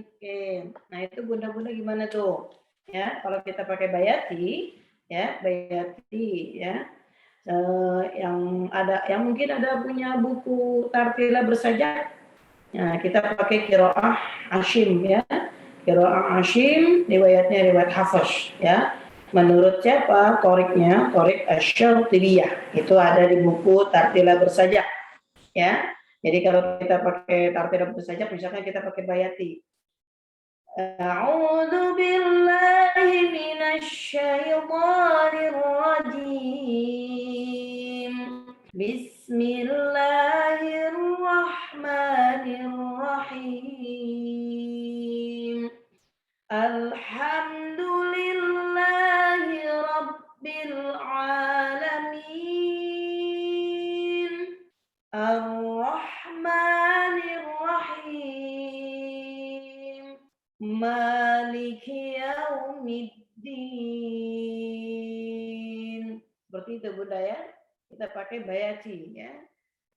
Oke, nah itu bunda-bunda gimana tuh? Ya, kalau kita pakai bayati, ya, bayati ya. Yang mungkin ada punya buku Tartila Bersajak. Nah, kita pakai qiraah Asyim ya. Qiraah Asyim riwayatnya riwayat Hafiz ya. Menurut siapa? Toriknya, Torik Asy-Syatibiyah. Itu ada di buku Tartila Bersajak ya. Jadi kalau kita pakai Tartila Bersajak misalkan kita pakai bayati. A'udzu billahi minasy syaithanir rajim. Bismillahirrahmanirrahim. Alhamdulillahi rabbil alamin. Ar-Rahmanir-Rahim. Maliki yaumiddin. Seperti itu Bunda ya. Kita pakai bayati ya.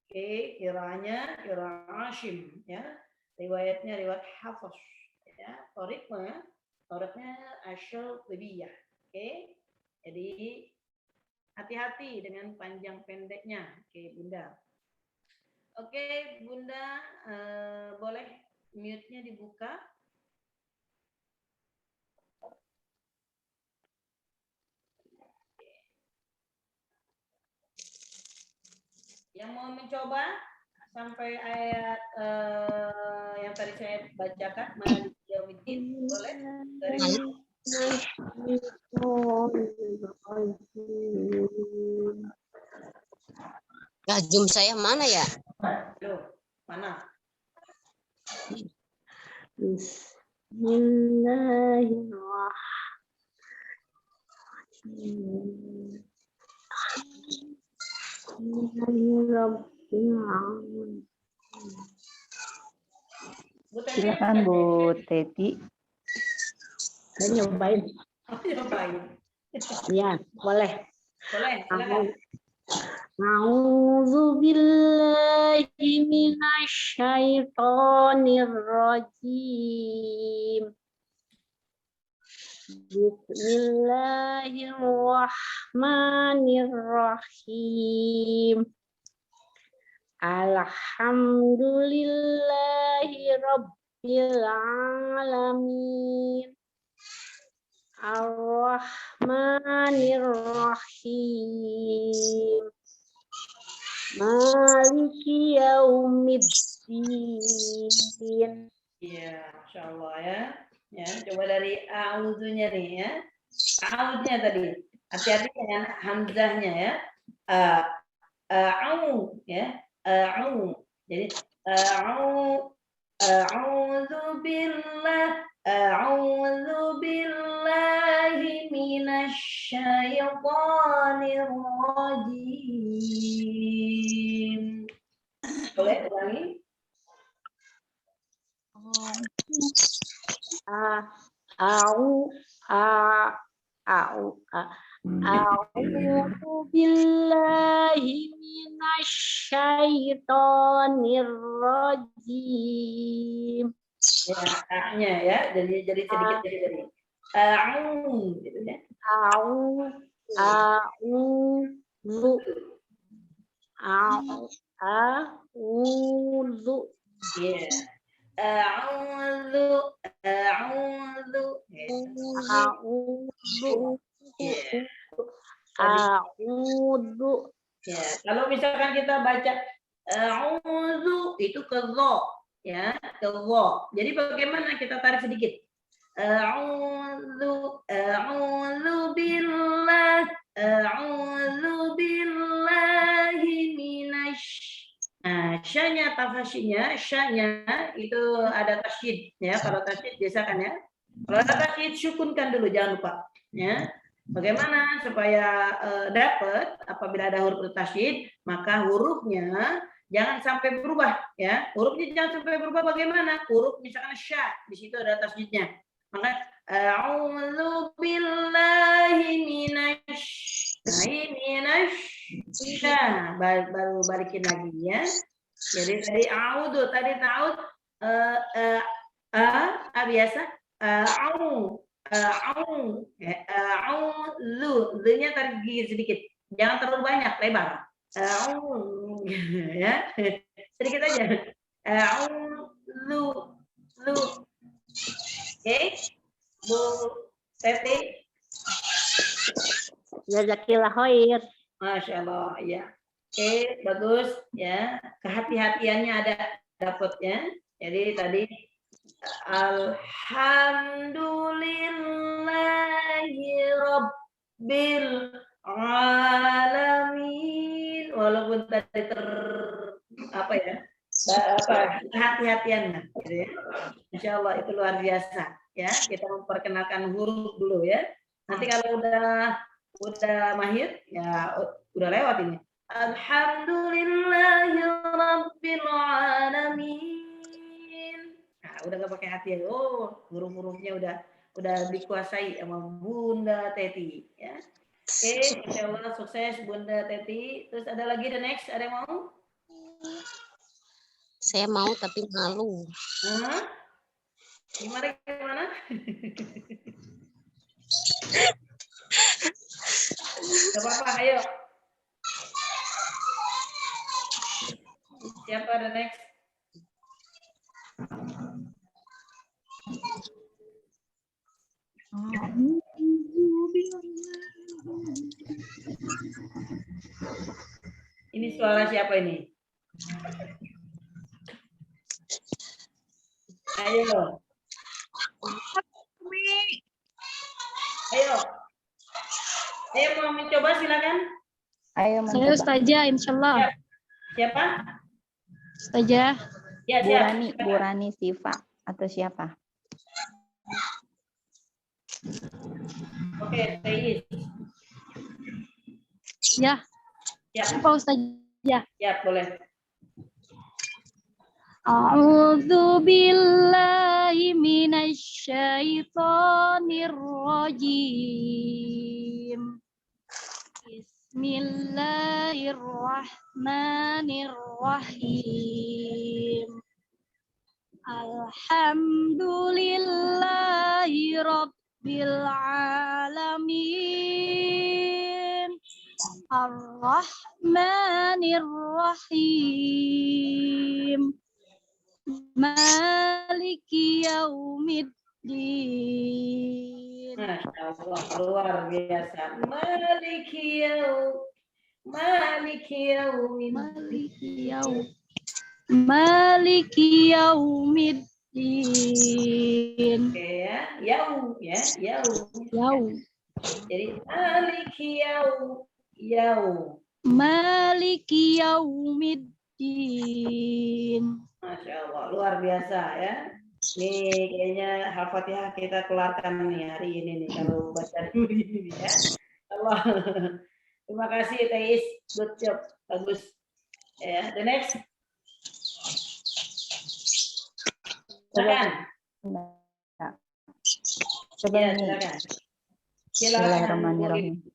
Oke, kiranya qiraah Asyim ya. Riwayatnya riwayat Hafiz ya. Toriknya Asy-Syatibiyah. Oke. Jadi hati-hati dengan panjang pendeknya. Oke, Bunda. Oke, Bunda, boleh mute-nya dibuka. Yang mau mencoba sampai ayat yang tadi saya bacakan, Maliki Yaumiddin, boleh? Dari Nah, Zoom saya mana ya? Loh, mana? Silakan Bu Teti. Saya nyobain. Nyobain. Ya, boleh. Boleh, silakan. A'udzu billahi minasy syaithanir rajim. Bismillahirrahmanirrahim. Alhamdulillahi rabbil alamin. Ar-Rahmanir-Rahim. Maliki yaumiddin. Iya, Masya Allah ya. Ya, coba dari a'udzunya nih ya. A'udzunya tadi. Hati-hati dengan hamzahnya ya. A'u ya. A'u. Jadi a'udzu billahi minasy syaithanir rajim. Boleh ulangi? A'udzu billahi minasy syaithanir rajim. Ya, A-nya ya, jadi sedikit jadi. A'u gitu ya. A'udzu. Iya. A'udzu. A'udzu. Ya, kalau misalkan kita baca a'udzu itu ke dha ya, ke dha. Jadi bagaimana kita tarik sedikit? A'udzu billahi minasy. Nah, syanya tafasyinya, syanya itu ada tasydid ya. Kalau tasydid biasa kan ya. Kalau ada tasydid sukunkan dulu, jangan lupa ya. Bagaimana supaya dapat apabila ada huruf tasydid, maka hurufnya jangan sampai berubah ya. Hurufnya jangan sampai berubah bagaimana? Huruf misalkan sya, di situ ada tasydidnya. Maka a'udzu billahi minasy. Nah, baru balikin lagi ya. Jadi tadi a'udzu, tadi ta'ud biasa a'u. Ya, lu-nya tarik gigi sedikit. Jangan terlalu banyak, lebar. Ya. Sedikit aja. Lu. Oke. Bu Teti. Jazakillah khair. Masya Allah, ya. Oke, bagus. Ya, kehati-hatiannya ada dapatnya. Jadi tadi Alhamdulillahi Rabbil Alamin. Walaupun tadi apa ya? Kehati-hatiannya, gitu ya. Insya Allah itu luar biasa. Ya, kita memperkenalkan huruf dulu ya. Nanti kalau udah mahir, ya udah lewat ini. Alhamdulillahi Rabbil Alamin. Nah, udah gak pakai hati ya. Oh, huruf-hurufnya udah dikuasai sama Bunda Teti. Ya. Oke, insya Allah sukses Bunda Teti. Terus ada lagi the next, ada yang mau? Saya mau tapi malu. Gimana? Gak apa-apa, ayo. Siapa the next? Ini suara siapa ini? Ayo. Ayo mau mencoba silakan. Ayo Saya mencoba. Ustazah, insyaallah. Siapa? Ustazah. Ya, siap. Bu Rani Siva atau siapa? Oke, Teis. Ya. Siap. Siapa Ustazah? Siap, boleh. A'udzu billahi minasyaitonir rajim. Bismillahirrahmanirrahim. Alhamdulillahi rabbil alamin. Ar-Rahmanir-Rahim. Maliki yaumiddin. Masya Allah, luar biasa. Maliki yaumiddin. Oke ya, yau. Jadi maliki yaumiddin. Masya Allah, luar biasa ya. Nih kayaknya Al-Fatihah kita keluarkan nih hari ini nih kalau baca ini ya. Allah. Terima kasih Teis, good job, bagus. Ya, the next. Silakan. Coba Ya, ini. silakan. Bismillahirrahmanirrahim.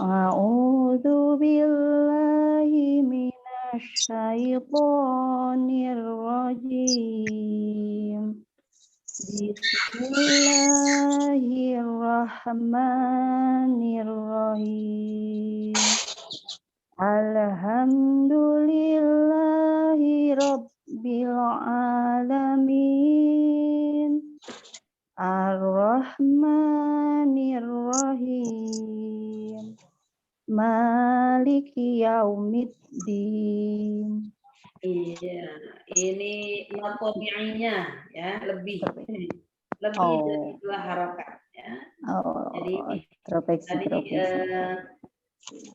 A'udzu billahi minasyaitonir rajim. Bismillahirrahmanirrahim. Alhamdulillahi rabbil alamin. Ar-Rahmanir-Rahim. Maliki yaumiddin. Iya, ini notobi'nya ya, lebih dari dua harokat ya. Jadi tadi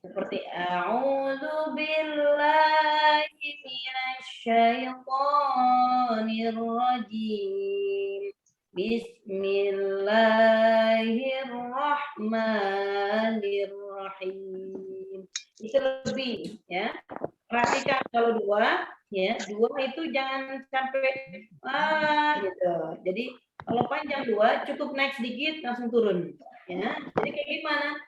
seperti a'udzu billahi minasyaitonir rajim. Bismillahirrahmanirrahim. Itu lebih ya. Perhatikan kalau dua itu jangan sampai gitu. Jadi kalau panjang dua cukup naik sedikit langsung turun ya. Jadi kayak gimana?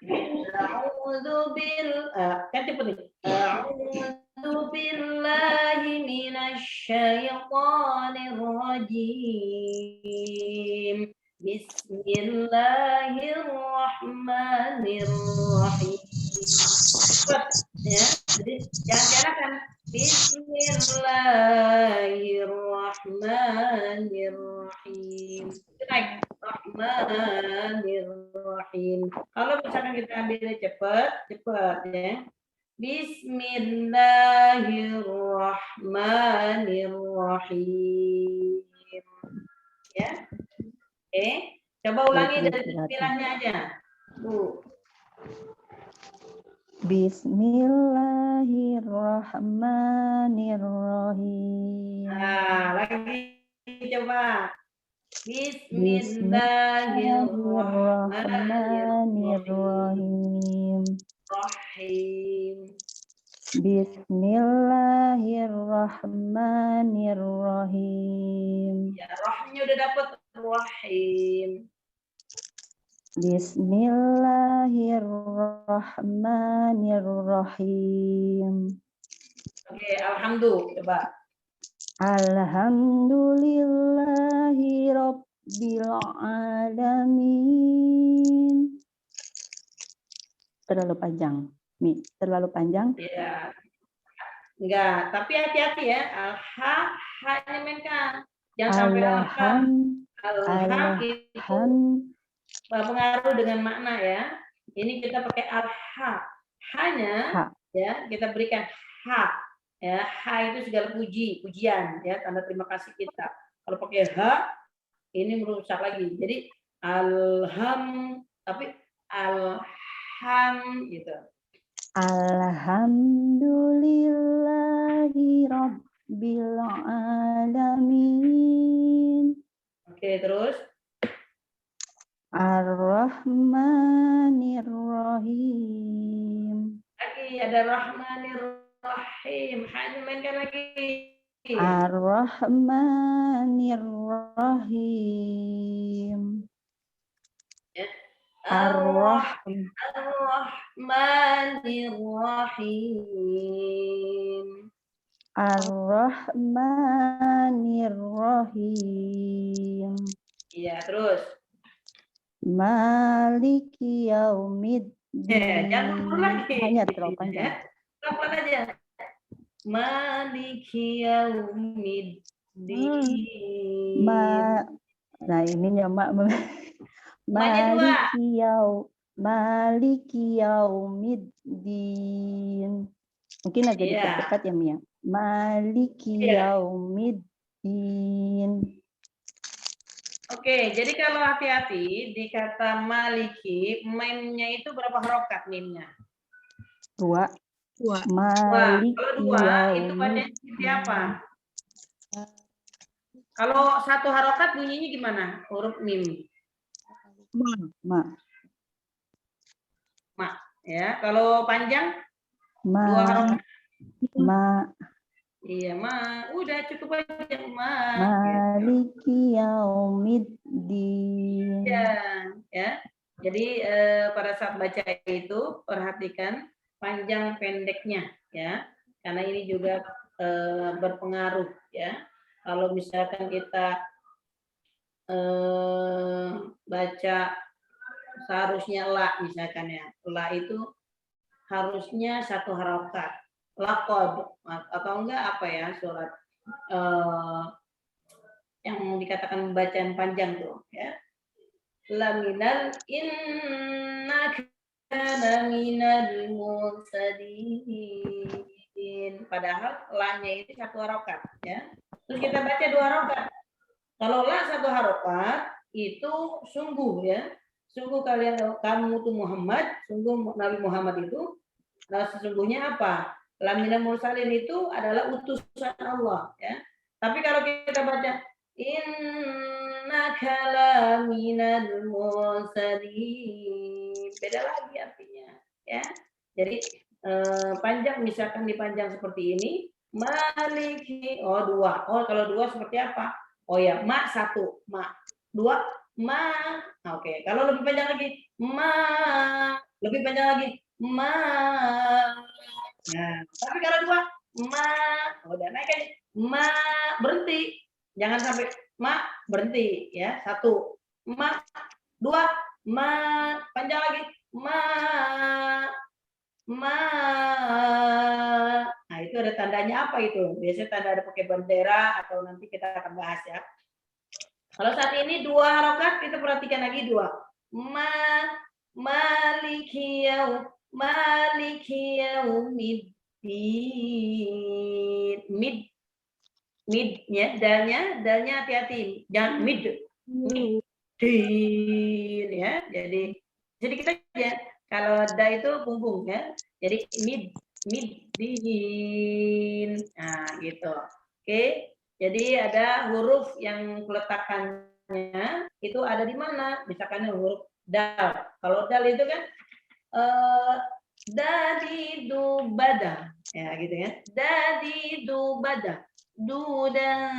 Kan cepet nih. A'udzu billahi minasyaitonir rajim. Bismillahirrahmanirrahim. Cepat ya. Jadi jangan diarahkan. Bismillahirrahmanirrahim. Naik. Rahmanirrahim. Kalau misalkan kita ambilnya cepat ya. Bismillahirrahmanirrahim. Ya. Oke, coba ulangi dari bismillahnya aja. Bu. Bismillahirrahmanirrahim. Nah, lagi coba. Bismillahirrahmanirrahim. Bismillahirrahmanirrahim. Bismillahirrahmanirrahim. Ya, rohnya udah dapat rahim. Bismillahirrahmanirrahim. Oke, alhamdulillah. Coba. Alhamdulillahi Rabbil Alamin. Terlalu panjang. Mi, terlalu panjang. Ya. Enggak, tapi hati-hati ya. Ha-nya mainkan. Jangan sampai alham. Alham itu pengaruh dengan makna ya. Ini kita pakai alha. Hanya ya kita berikan ha. Ya, ha itu segala pujian ya, tanda terima kasih kita. Kalau pakai ha ini merusak lagi. Jadi alham tapi alham gitu. Alhamdulillahi Rabbil Alamin. Oke, terus Ar-Rahmanir-Rahim. lagi ada Rahmanir-Rahim. Hanya mainkan lagi. Ar-Rahmanir-Rahim. Ya. Ar-Rahmanir-Rahim. Ar-Rahmanir-Rahim. Iya, terus. Maliki yaumiddin. Jangan dulu lagi. Hanya terlalu panjang. Pelan-pelan aja. Maliki yaumiddin. Nah ininya Maliki yaumiddin. Mungkin agak dipercepat ya Mia. Maliki yaumiddin. Oke, jadi kalau hati-hati di kata maliki, mimnya itu berapa harokat mimnya? 2. Maliki. Kalau 2 itu bacanya seperti apa? Kalau 1 harokat bunyinya gimana? Huruf mim. Ma. Ya, kalau panjang? 2 harokat. Ma. Iya, ma. Udah cukup aja, ma. Maliki yaumiddin. Ya. Jadi pada saat baca itu perhatikan panjang pendeknya ya. Karena ini juga berpengaruh ya. Kalau misalkan kita baca seharusnya la misalkan ya. La itu harusnya 1 harokat. Laqad atau enggak apa ya surat yang dikatakan bacaan panjang tuh ya. Laminal innaka laminal mursalin. Padahal la-nya itu 1 harokat ya. Terus kita baca 2 harokat. Kalau la 1 harokat itu sungguh ya. Sungguh kamu tuh Muhammad, sungguh Nabi Muhammad itu sesungguhnya apa? Laminal mursalin itu adalah utusan Allah ya. Tapi kalau kita baca innaka laminal mursalin, beda lagi artinya ya. Jadi panjang misalkan dipanjang seperti ini, maliki 2. Kalau 2 seperti apa? Ya, ma 1, ma 2, ma. Oke, kalau lebih panjang lagi, lebih panjang lagi, ma. Nah, tapi kalau 2, ma, udah naik aja, ma berhenti, jangan sampai ma berhenti ya 1. Ma. Dua. Ma. Panjang lagi. Ma. Nah, itu ada tandanya apa itu? Biasanya tanda ada pakai bendera atau nanti kita akan bahas ya. Kalau saat ini 2 harokat, kita perhatikan lagi 2. Maliki yaumiddin. Mid ya, dalnya hati-hati. Jangan mid. Din ya. Jadi kita ya, kalau da itu punggung ya. Jadi mid din. Nah, gitu. Oke. Jadi ada huruf yang peletakannya itu ada di mana? Misalkan huruf dal. Kalau dal itu kan dadi du bada. Ya, gitu ya. Dadi du bada. Duda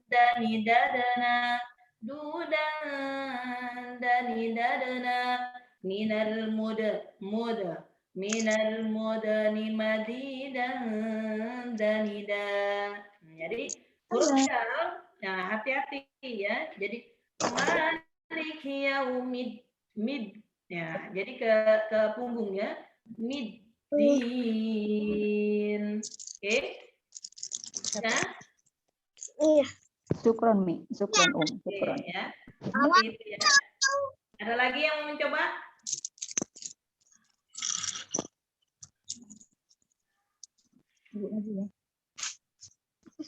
dani dadana. Dudan dani dadana minal muda minal mudani madidan danida. Jadi huruf dal, nah hati-hati ya. Jadi malik yaumid mid ya. Jadi ke punggungnya mid din. Oke. Ya. Iya. Syukron Mi, syukron syukron. Oke, ya. Gitu ya. Ada lagi yang mau mencoba?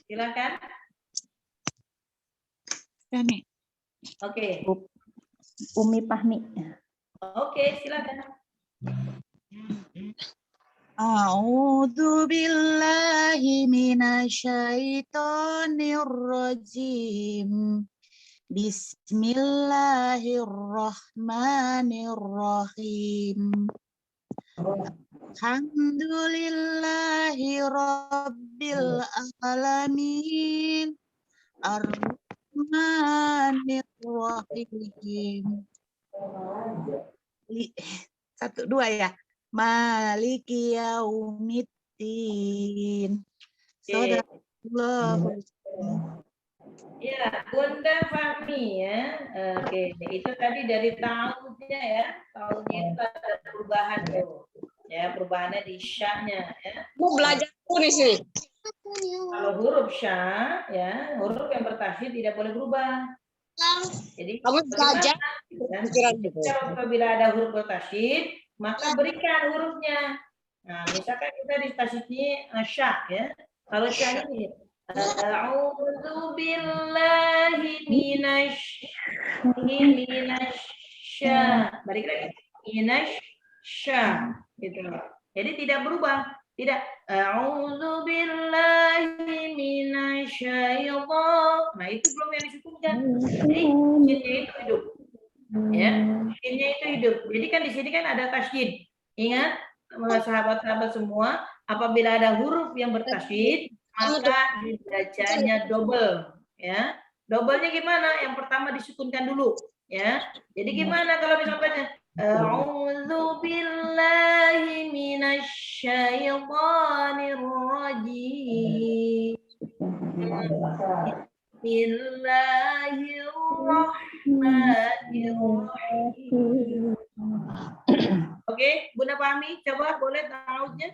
Silakan. Oke. Umi Pahmi. Oke, silakan. A'udzu billahi minasyaitonir rajim. Bismillahirrahmanirrahim. Alhamdulillahi rabbil alamin. Ar-Rahmanir-Rahim. 1, 2 ya. Maliki yaumiddin. Sadaqallahu. Ya, Bunda Fahmi ya. Oke, itu tadi dari tahunnya ya. Tahunnya itu ada perubahan tuh. Ya, perubahannya di sya-nya ya. Mau belajar tulis nih. Kalau huruf sya ya, huruf yang bertasydid tidak boleh berubah. Jadi Kamu belajar. kalau apabila ada huruf bertasydid, maka berikan hurufnya. Nah, misalkan kita di tasydidnya sya ya. Kalau sya ini a'udzu billahi minasy. Balik lagi. Minasy. Gitu. Jadi tidak berubah. Tidak. A'udzu billahi minasyaitonir. Nah, itu belum yang disukunkan. Jadi shinnya itu hidup. Ya, shinnya itu hidup. Jadi kan di sini kan ada tasydid. Ingat, sahabat-sahabat semua, apabila ada huruf yang bertasydid, maka dibacanya double, ya. Doublenya gimana? Yang pertama disukunkan dulu, ya. Jadi gimana kalau misalnya a'udzu billahi minasyaitonir rajim. Bismillahirrahmanirrahim. Oke, Bunda Fahmi, coba boleh tahunya?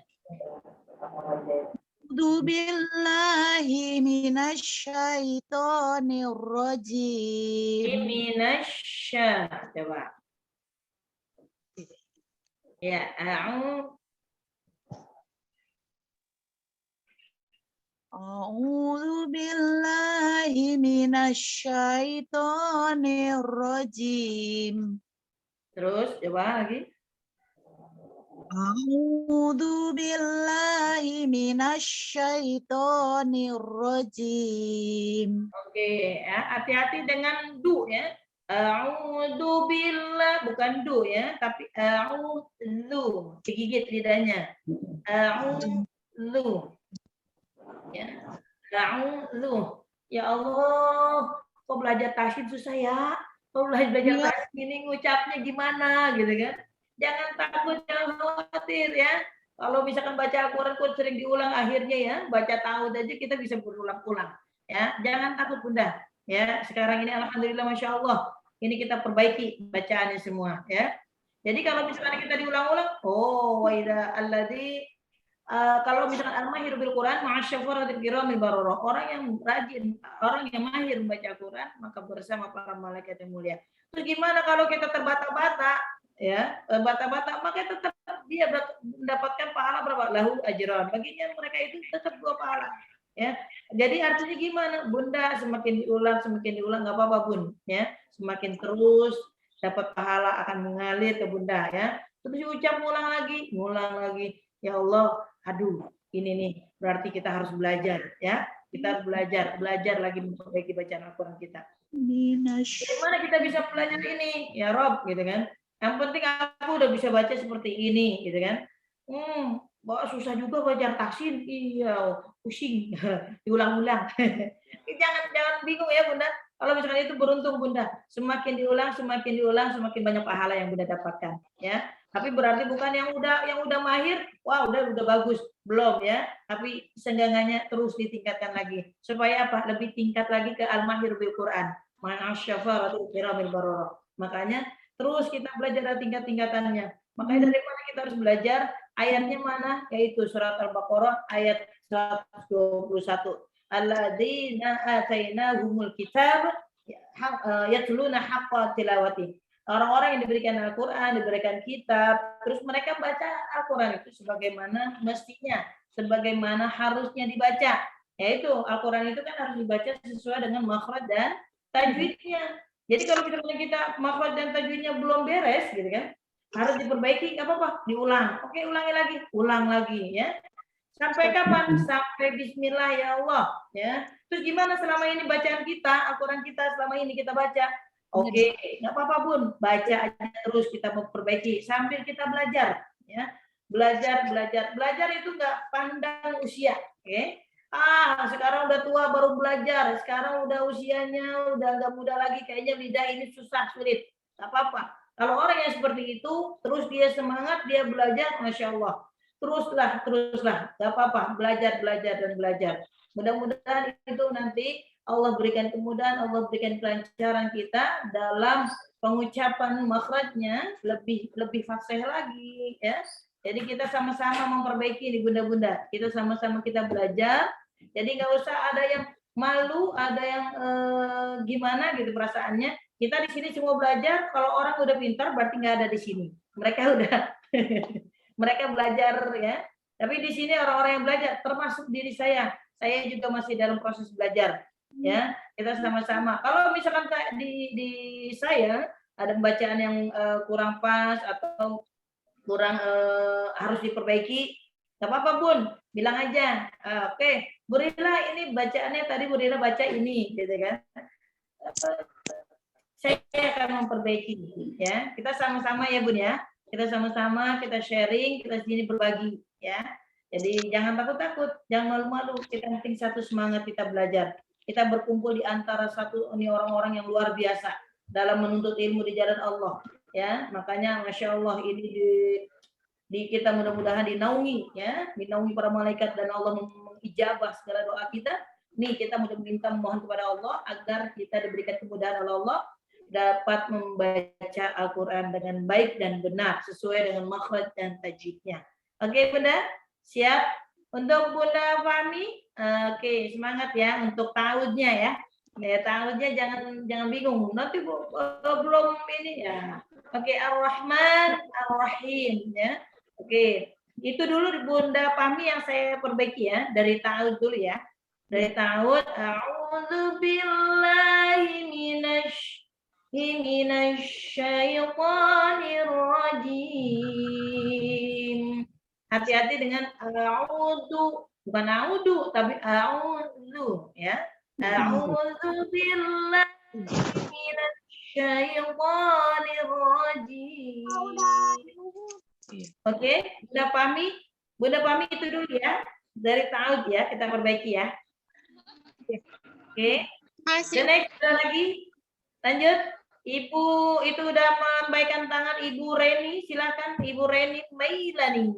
A'udzu billahi minasyaitonir rajim. Minasya, coba. Ya, A'udzu billahi minasyaitonir rajim. terus coba lagi. A'udzu billahi minasyaitonir rajim. Oke, ya, hati-hati dengan du ya. A'udzu billah, bukan du ya, tapi a'udzu, digigit lidahnya. A'udzu. Ya. A'udzu. Ya Allah, kok belajar tasydid susah ya? Kok belajar tasydid ini ngucapnya gimana gitu kan? Jangan takut, jangan khawatir ya. Kalau misalkan baca Al-Quran kok sering diulang akhirnya ya, baca ta'awudz aja kita bisa berulang-ulang. Ya, jangan takut Bunda. Ya, sekarang ini alhamdulillah masya Allah ini kita perbaiki bacaannya semua ya. Jadi kalau misalnya kita diulang-ulang, oh waida alladzi kalau misalkan al-mahir bil Quran ma'asyafaratil kiramil bararah, orang yang rajin, orang yang mahir membaca Quran maka bersama para malaikat yang mulia. Terus gimana kalau kita terbata-bata ya, bata-bata maka tetap dia mendapatkan pahala berapa? Lahu ajran. Baginya mereka itu tetap 2 pahala. Ya. Jadi artinya gimana? Bunda semakin diulang nggak apa-apa Bun, ya. Semakin terus dapat pahala akan mengalir ke Bunda ya. Terus diucap ngulang lagi. Ya Allah, aduh, ini nih berarti kita harus belajar ya. Kita harus belajar lagi memperbaiki bacaan Al-Qur'an kita. Bagaimana kita bisa belajar ini? Ya Rob, gitu kan. Yang penting aku udah bisa baca seperti ini, gitu kan. Susah juga belajar tahsin. Iya, pusing. Diulang-ulang. jangan bingung ya Bunda. Kalau misalkan itu beruntung Bunda, semakin diulang, semakin banyak pahala yang Bunda dapatkan, ya. Tapi berarti bukan yang udah mahir, wah udah bagus, belum ya. Tapi seenggaknya terus ditingkatkan lagi. Supaya apa? Lebih tingkat lagi ke al-mahir bil Quran. Ma'asyafaratil kiramil bararah. Makanya terus kita belajar dari tingkat-tingkatannya. Makanya dari mana kita harus belajar? Ayatnya mana? Yaitu surat Al-Baqarah ayat 121. Alladzina atainahumul kitab yatluna haqqa tilawati. Orang-orang yang diberikan Al-Qur'an, diberikan kitab, terus mereka baca Al-Qur'an itu sebagaimana mestinya, sebagaimana harusnya dibaca. Yaitu Al-Qur'an itu kan harus dibaca sesuai dengan makhraj dan tajwidnya. Jadi kalau misalnya kita makhraj dan tajwidnya belum beres gitu kan, harus diperbaiki, nggak apa-apa, diulang. Oke, ulang lagi ya. Sampai kapan? Sampai bismillah ya Allah ya. Terus gimana selama ini bacaan kita, Al-Qur'an kita selama ini kita baca? Oke, nggak apa-apa Bun, baca aja terus, kita memperbaiki sambil kita belajar ya. Belajar itu nggak pandang usia, oke? Sekarang udah tua baru belajar, sekarang udah usianya udah nggak muda lagi, kayaknya lidah ini susah, sulit. Nggak apa-apa. Kalau orang yang seperti itu, terus dia semangat, dia belajar, Masya Allah. Teruslah, nggak apa-apa, belajar. Mudah-mudahan itu nanti Allah berikan kemudahan, Allah berikan kelancaran kita dalam pengucapan makhrajnya lebih fasih lagi ya. Jadi kita sama-sama memperbaiki nih bunda-bunda. Kita sama-sama kita belajar. Jadi nggak usah ada yang malu, ada yang gimana gitu perasaannya. Kita di sini semua belajar. Kalau orang udah pintar berarti nggak ada di sini. Mereka udah mereka belajar ya. Tapi di sini orang-orang yang belajar, termasuk diri saya. Saya juga masih dalam proses belajar. Ya, kita sama-sama. Kalau misalkan di saya ada bacaan yang kurang pas atau kurang harus diperbaiki, nggak apa-apa Bun, bilang aja. Oke, Bu Rila ini bacaannya tadi Bu Rila baca ini, gitu kan? Saya akan memperbaiki, ya. Kita sama-sama ya Bun ya. Kita sama-sama, kita sharing, kita sini berbagi, ya. Jadi jangan takut-takut, jangan malu-malu. Kita penting satu semangat kita belajar. Kita berkumpul di antara ini orang-orang yang luar biasa dalam menuntut ilmu di jalan Allah, ya. Makanya Masya Allah ini di kita mudah-mudahan dinaungi, ya, dinaungi para malaikat dan Allah mengijabah segala doa kita. Nih kita minta mohon kepada Allah agar kita diberikan kemudahan oleh Allah dapat membaca Al-Quran dengan baik dan benar sesuai dengan makhraj dan tajwidnya. Oke Bunda, siap? Untuk Bunda Fahmi, oke, semangat ya untuk tahunnya ya. Ya tahunnya jangan bingung. Nanti belum ini ya. Oke, Ar-Rahman, Ar-Rahim ya. Oke, itu dulu Bunda Fahmi yang saya perbaiki ya dari tahun dulu ya. Dari tahun A'udzubillahi minasyaitonir rajim. Hati-hati dengan a'udzu, bukan a'udzu tapi a'udzu ya. A'udzu billahi minasyaitonir rajim. Oke, Bunda Fahmi itu dulu ya. Dari ta'ud ya, kita perbaiki ya. Oke. The next lagi. Lanjut. Ibu itu udah membaikan tangan Ibu Reni, silakan Ibu Reni Mailani.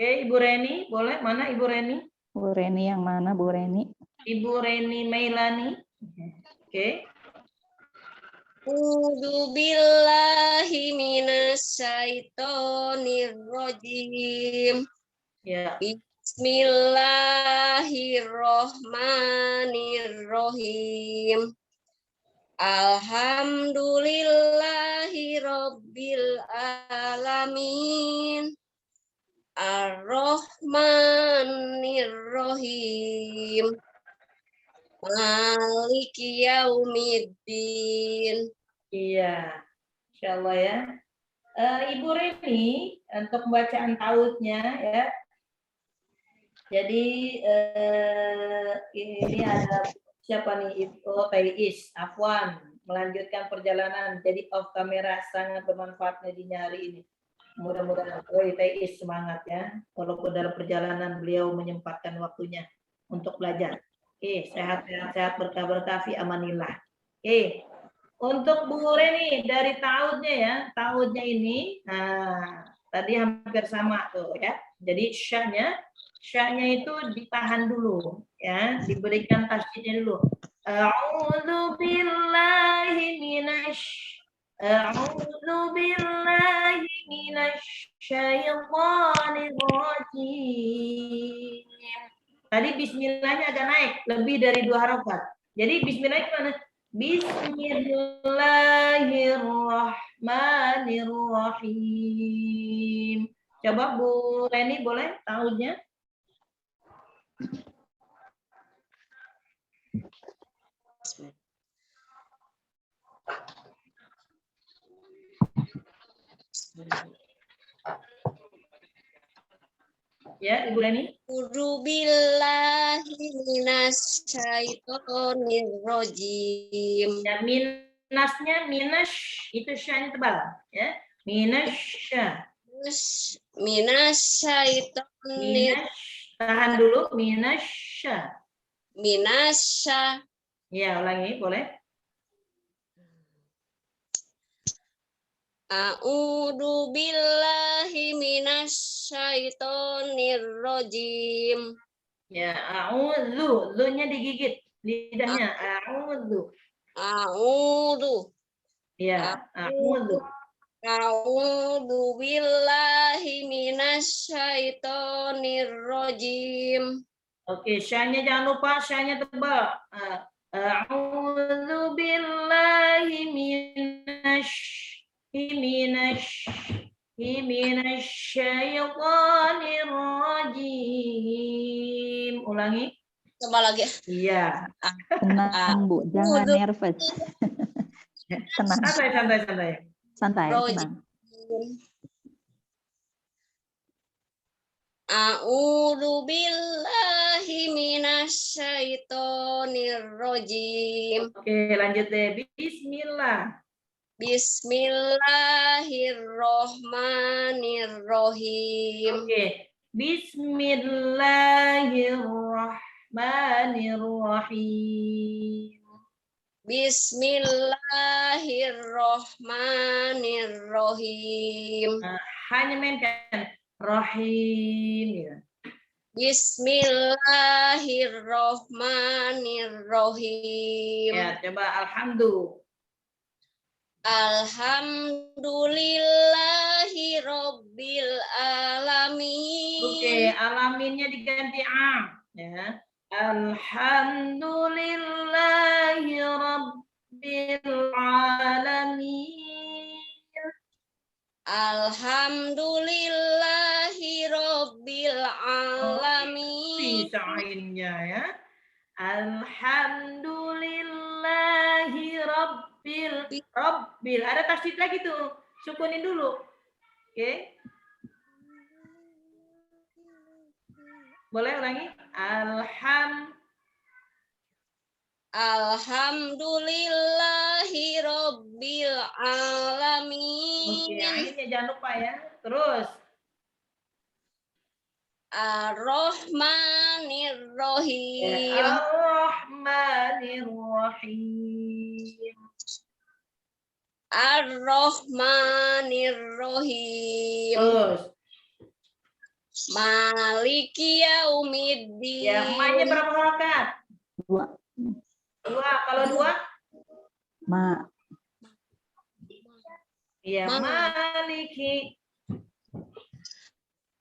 Oke, Ibu Reni, boleh? Mana Ibu Reni? Bu Reni yang mana Bu Reni? Ibu Reni Meilani. Oke. A'udzu billahi minasyaitonir rajim. Ya. Bismillahirrahmanirrahim. Alhamdulillahi rabbil alamin. Ar-Rahmanir-Rahim. Maliki yaumiddin. Iya. Insyaallah ya. Ibu Reni untuk pembacaan tautnya ya. Jadi ini ada siapa nih? Ibu Taiis, Afwan, melanjutkan perjalanan. Jadi off kamera sangat bermanfaat di hari ini. Mudah-mudahan Taiis semangat ya. Walaupun dalam perjalanan beliau menyempatkan waktunya untuk belajar. Oke, sehat-sehat berkah-berkah fi amanillah. Oke. Untuk Bu Reni dari tautnya ya, tautnya ini, nah tadi hampir sama tuh ya. Jadi syahnya itu ditahan dulu ya, diberikan tasydidnya dulu. A'udzu billahi minasyaitonir rajim. Tadi bismillahnya agak naik, lebih dari 2 harokat. Jadi bismillahnya gimana? Bismillahirrahmanirrahim. Coba Bu Reni boleh tahunya? Ya, Ibu Reni. A'udzu billahi minasyaitonir rajim. Ya, minasnya itu syahnya tebal ya. Minasya. Minasyaitonir. Tahan dulu. Minasya. Ya, ulangi boleh. A'udzu billahi minasyaitonir rajim. Ya, a'udzu, zu-nya digigit lidahnya. A'udzu. Ya, a'udzu. A'udzu billahi minasyaitonir rajim. Oke, syahnya jangan lupa syahnya tebal. A'udzu billahi minasyaitonir rajim. Ulangi. Coba lagi. Iya. Tenang Bu, jangan nervous. Tenang. Santai, tenang. A'udzu billahi minasyaitonir rajim. Oke, lanjut deh. Bismillah. Bismillahirrahmanirrahim. Oke. Bismillahirrahmanirrahim. Bismillahirrahmanirrahim. Hanya mainkan rahim ya. Bismillahirrahmanirrahim. Ya, coba alhamdulillah. Alhamdulillahi rabbil alamin. Oke, alaminnya diganti a ya. Alhamdulillahi rabbil alamin. Alhamdulillahi rabbil alamin. Bisa ainnya ya. Alhamdulillahi rabbil. Ada tasydid lagi tuh. Sukunin dulu. Oke. Boleh ulangi? Alhamdulillahi rabbil alamin. Oke, ainnya jangan lupa ya. Terus. Ar-Rahmanir-Rahim. Ar-Rahmanir-Rahim. Ar-Rahmanir-Rahim. Terus. Maliki yaumiddin. Ya, ma-nya berapa harakat? 2. 2. Kalau 2? Ma. Ya, maliki.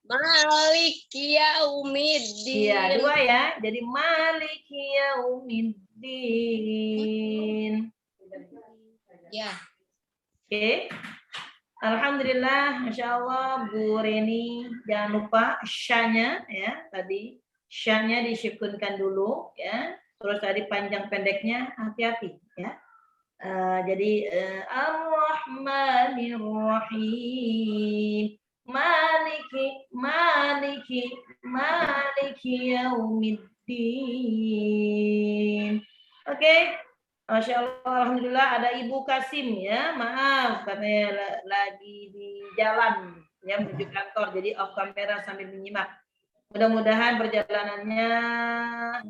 Maliki yaumiddin. Iya, 2 ya. Jadi maliki yaumiddin. Ya. Oke. Alhamdulillah, Masya Allah, Bu Reni, jangan lupa sya-nya ya, tadi sya-nya disukunkan dulu ya, terus tadi panjang pendeknya hati-hati ya. Jadi Ar-Rahmanir-Rahim, Maliki Yaumiddin. Oke. Masya Allah, Alhamdulillah ada Ibu Kasim ya, maaf karena lagi di jalan ya menuju kantor, jadi off kamera sambil menyimak. Mudah-mudahan perjalanannya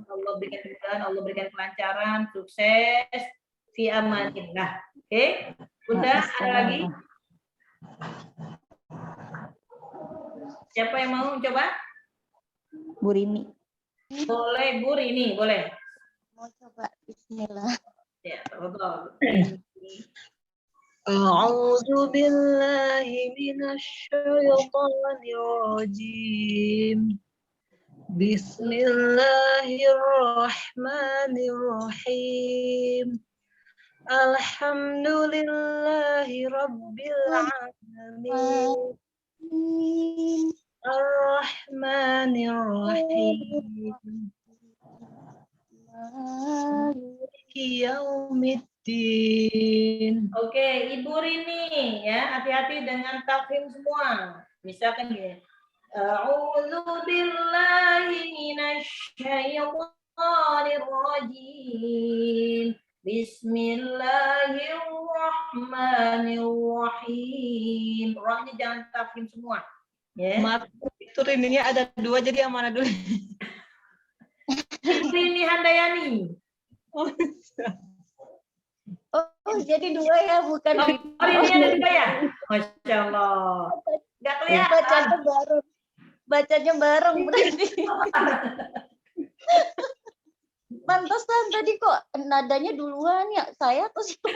Allah berikan kemudahan, Allah berikan kelancaran, sukses, fi amanillah. Oke, Bunda ada lagi? Siapa yang mau coba? Bu Rini. Boleh Bu Rini, boleh. Mau coba bismillah. Ya, betul. A'udzu billahi minasyaitonir rajim. Bismillahirrahmanirrahim. Alhamdulillahi rabbil alamin. Ar-Rahmanir-Rahim. Maliki yaumiddin. Oke, Ibu Rini ya, hati-hati dengan tafhim semua. Misalkan gini. A'udzu billahi minasyaitonir rajim. Bismillahirrahmanirrahim. Rohnya jangan tafhim semua. Ya. Maaf, itu Rininya ada 2, jadi yang mana dulu? Ibu Rini Handayani. Oh, jadi 2 ya, bukan Oh, Rini ada 2 ya? Masya Allah. Nggak kelihatan. bacanya bareng berarti. Pantesan tadi kok nadanya duluan ya, saya atau siapa?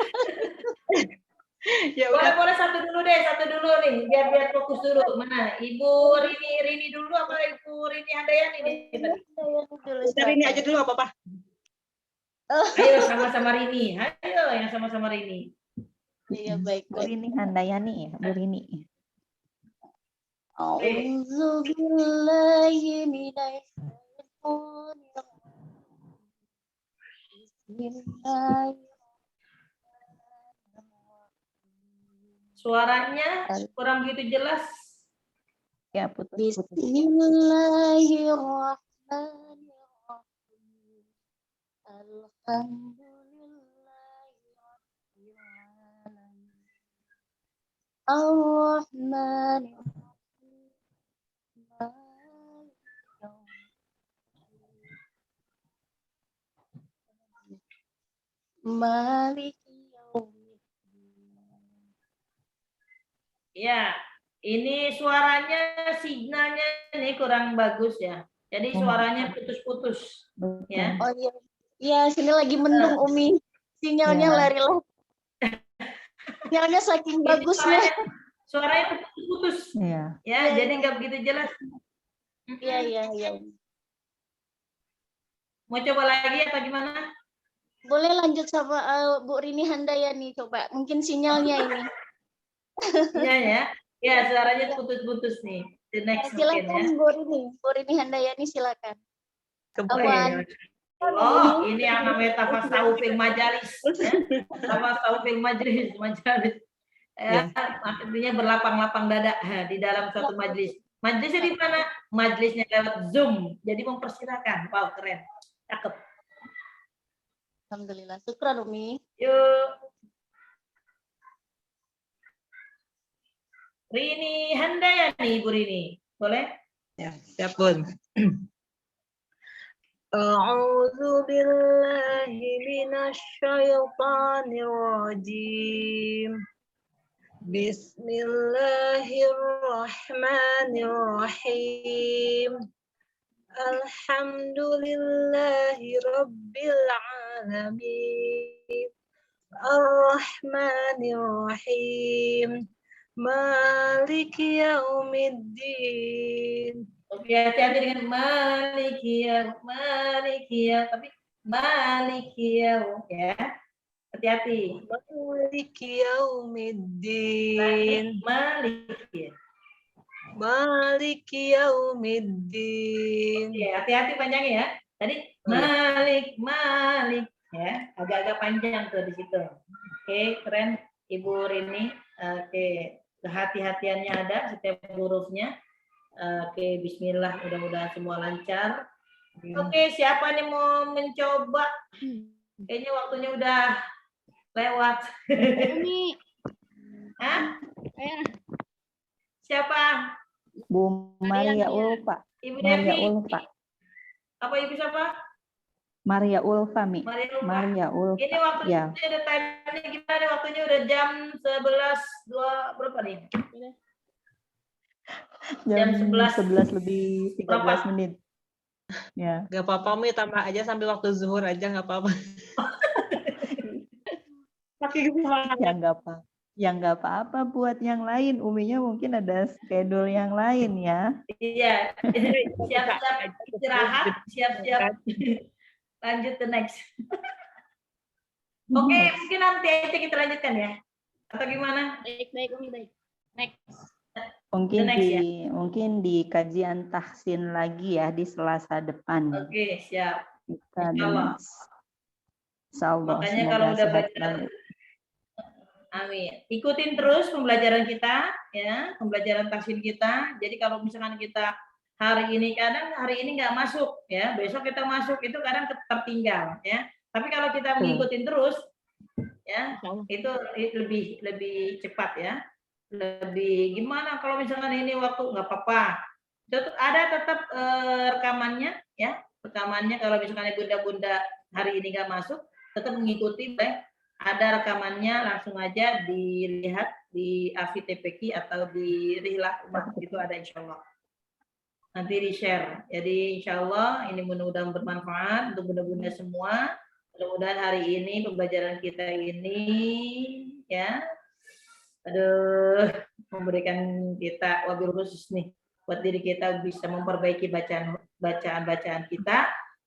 ya udah. Boleh satu dulu nih, biar fokus dulu. Mana? Ibu Rini dulu apa Ibu Rini Handayani nih? Udah Rini aja dulu apa-apa. Ayo sama-sama Rini. Ayo yang sama-sama Rini. Iya, baik. Bu Rini Handayani ya, Bu Rini. A'udzu billahi minasyaitonir Suaranya kurang begitu jelas. Ya, putus. Bismillahirrahmanirrahim. Alhamdulillahirrahmanirrahim. Ar-Rahmanirrahim. Maliki yaumiddin. Ya, ini suaranya signalnya ini kurang bagus ya. Jadi suaranya putus-putus. Ya. Oh iya. Iya, sini lagi mendung Umi. Sinyalnya lari-lari. Sinyalnya saking bagusnya. Suaranya putus-putus. Iya. Ya, jadi nggak begitu jelas. Iya. Mau coba lagi atau gimana? Boleh lanjut sama Bu Rini Handayani coba. Mungkin sinyalnya ini. Iya ya. Ya, suaranya putus-putus nih. The next mungkin ya. Silakan Bu Rini Handayani silakan. Awan. Oh, ini yang namanya tafasawufil majalis. Ya. Tafasawufil majalis. Ya, artinya berlapang-lapang dada di dalam suatu majelis. Majelisnya di mana? Majelisnya lewat Zoom. Jadi mempersirakan. Wow, keren. Cakep. Alhamdulillah. Syukran Umi. Yuk. Rini Handayani, Bu Rini. Boleh? Ya, siap Bun. A'udzu billahi minasyaitonir rajim. Bismillahirrahmanirrahim. Alhamdulillahi Rabbil Alamin. Ar-Rahmanir-Rahim. Maliki Yaumiddin. Oke, hati-hati dengan maliki ya, tapi maliki ya. Hati-hati. Maliki Yaumiddin. Maliki. Maliki Yaumiddin. Oke, hati-hati panjangnya ya. Tadi Malik ya, agak-agak panjang tuh di situ. Oke, keren Ibu Rini. Oke, kehati-hatiannya ada setiap hurufnya. Oke, bismillah, mudah-mudahan semua lancar. Oke, siapa nih mau mencoba? Kayaknya waktunya udah lewat. Umi. Hah? Siapa? Bu Maria Ulfa. Ibu Maria Devi. Ulfa. Apa Ibu siapa? Maria Ulfa, Mi. Maria Ulfa. Maria Ulfa. Ini waktunya Ya. udah time-nya gimana nih? Waktunya udah jam 11.2 berapa nih? Jam 11. 11 lebih 13 menit. Ya. Gak apa-apa, Mi, tambah aja sampai waktu zuhur aja, gak apa-apa. Pakai semangat. Yang nggak apa-apa buat yang lain. Uminya mungkin ada schedule yang lain ya. Iya, siap-siap istirahat, siap-siap lanjut the next. Oke, mungkin nanti aja kita lanjutkan ya. Atau gimana? Baik, Umi, baik. Next. Mungkin The next, mungkin di kajian tahsin lagi ya di Selasa depan. Oke, siap. Kita Insyaallah. Insyaallah. Makanya Semoga kalau udah sehat baca, selalu. amin. Ikutin terus pembelajaran kita, ya, pembelajaran tahsin kita. Jadi kalau misalkan kita hari ini nggak masuk, ya, besok kita masuk itu kadang tertinggal, ya. Tapi kalau kita mengikutin terus, ya, itu lebih cepat, ya. Lebih gimana kalau misalkan ini waktu nggak apa-apa. Ada tetap rekamannya, ya. Rekamannya kalau misalkan bunda-bunda hari ini nggak masuk, tetap mengikuti, ada rekamannya, langsung aja dilihat di AFI-TPQ atau di Rihlah Umat, itu ada insya Allah. Nanti di-share. Jadi insya Allah ini mudah-mudahan bermanfaat untuk bunda-bunda semua. Mudah-mudahan hari ini pembelajaran kita ini ya, memberikan kita wabil khusus nih buat diri kita bisa memperbaiki bacaan kita,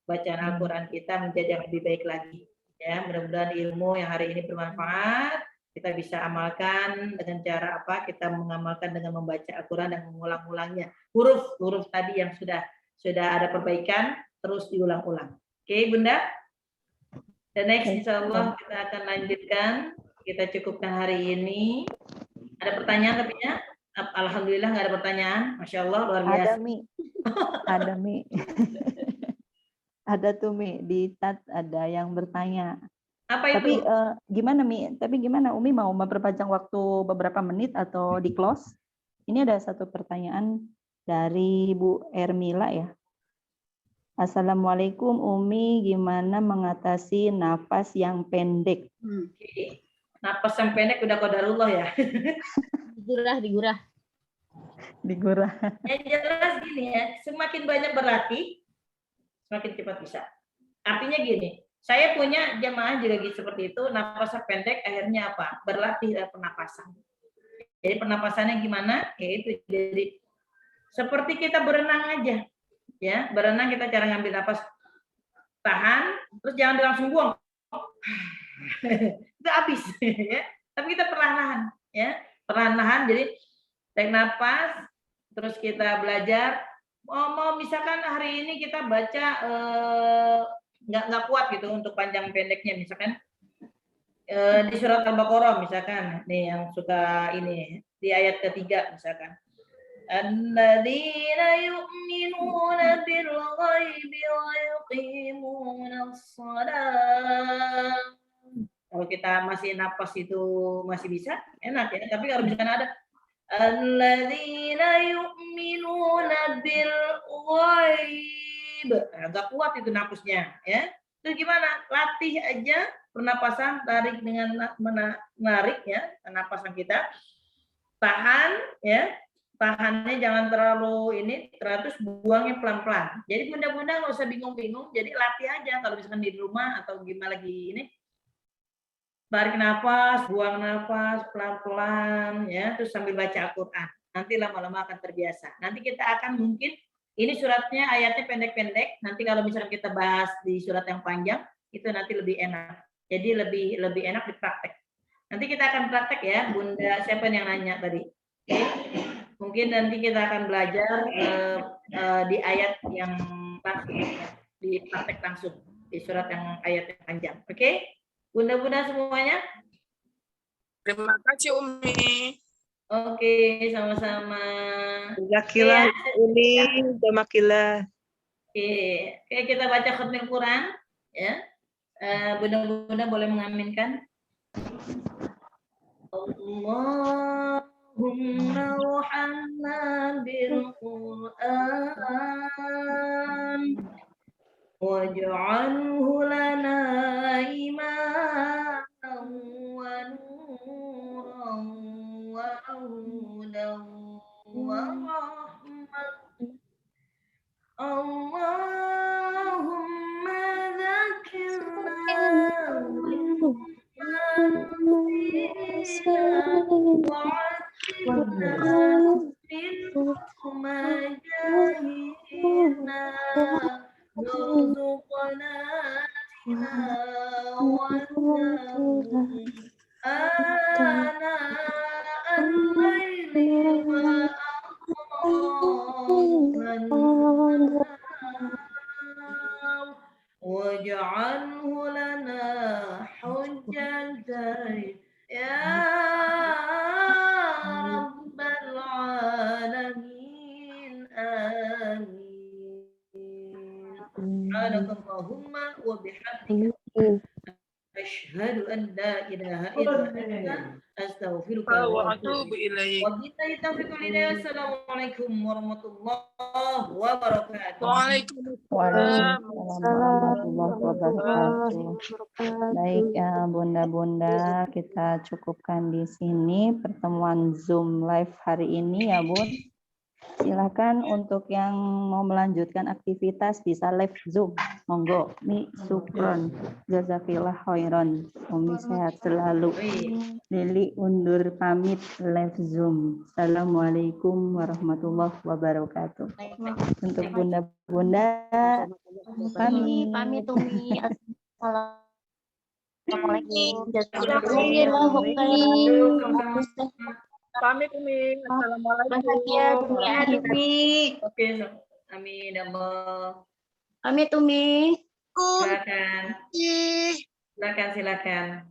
bacaan Al-Quran kita menjadi yang lebih baik lagi. Ya, mudah-mudahan ilmu yang hari ini bermanfaat, kita bisa amalkan dengan cara apa? Kita mengamalkan dengan membaca Al-Quran dan mengulang-ulangnya. Huruf tadi yang sudah ada perbaikan, terus diulang-ulang. Oke, Bunda? The next, insya Allah kita akan lanjutkan. Kita cukupkan hari ini. Ada pertanyaan tapi ya? Alhamdulillah nggak ada pertanyaan. Masya Allah, luar biasa. Ada, Mi. Ada, Mi. Ada tuh, Mi. Di chat ada yang bertanya. Apa Tapi itu? gimana, Mi? Tapi gimana, Umi mau memperpanjang waktu beberapa menit atau di close? Ini ada satu pertanyaan dari Bu Ermila ya. Assalamualaikum, Umi. Gimana mengatasi nafas yang pendek? Oke. Napas yang pendek udah qadarullah ya. Digurah. Digurah. Yang jelas gini ya, semakin banyak berlatih, semakin cepat bisa. Artinya gini, saya punya jamaah juga gitu seperti itu, nafasnya pendek, akhirnya apa? Berlatih pernapasan. Jadi pernapasannya gimana? Yaitu jadi seperti kita berenang aja, ya. Berenang kita cara ngambil napas, tahan, terus jangan langsung buang. Itu habis, ya. Tapi kita perlahan-lahan, ya. Perlahan-lahan, jadi tarik napas, terus kita belajar. Mau misalkan hari ini kita baca nggak kuat gitu untuk panjang pendeknya, misalkan di surat Al-Baqarah misalkan, nih yang suka ini di ayat ketiga misalkan. Alladzina yu'minuna bil ghaibi wa yuqimuna shalah. Kalau kita masih napas itu masih bisa, enak ya. Tapi kalau misalkan ada alladzina yu'minuna bil ghaib, agak kuat itu napasnya, ya. Terus gimana? Latih aja pernapasan, tarik dengan menarik ya, napasan kita. tahan ya, tahannya jangan terlalu ini, terus buangnya pelan-pelan. Jadi bunda-bunda nggak usah bingung-bingung, jadi latih aja kalau misalkan di rumah atau gimana lagi ini, tarik nafas, buang nafas pelan-pelan ya, terus sambil baca Al-Quran. Nanti lama-lama akan terbiasa. Nanti kita akan mungkin ini suratnya ayatnya pendek-pendek. Nanti kalau misalkan kita bahas di surat yang panjang itu nanti lebih enak. Jadi lebih enak dipraktek. Nanti kita akan praktek ya, Bunda. Siapa yang nanya tadi? Oke. Mungkin nanti kita akan belajar di ayat yang langsung, di praktek langsung di surat yang ayat yang panjang. Oke, Bunda-bunda semuanya. Terima kasih Umi. Oke, sama-sama. Jazakallah Umi, jazakallah. Oke, kita baca khatmil Quran ya. Bunda-bunda boleh mengaminkan. Allahumma warhamna bil Quran waj'alhu lana imaman wa nuran wa hudan wa rahmatan. Allahumma dzakirna waj'alhu lana hujjatan ya rabbal alamin amin. Subhanakallahumma wa bihamdika asyhadu an la ilaha illa anta astaghfiruka wa atubu ilaik. Wabillahi taufiq wal hidayah. Assalamualaikum warahmatullahi wabarakatuh. Waalaikumsalam. Waalaikumsalam warahmatullahi wabarakatuh. Baik ya bunda-bunda, kita cukupkan di sini pertemuan Zoom live hari ini ya Bun. Silakan untuk yang mau melanjutkan aktivitas bisa live Zoom. Monggo. Mi syukron. Jazakillah khairan. Umi sehat selalu. Lili undur pamit live Zoom. Assalamualaikum warahmatullahi wabarakatuh. Untuk bunda-bunda Pamit Umi. Assalamualaikum. Pamit Umi. Assalamualaikum. Bahagia dunia akhirat. Oke, amin ya Allah. Pamit Umi. Silakan. Silakan.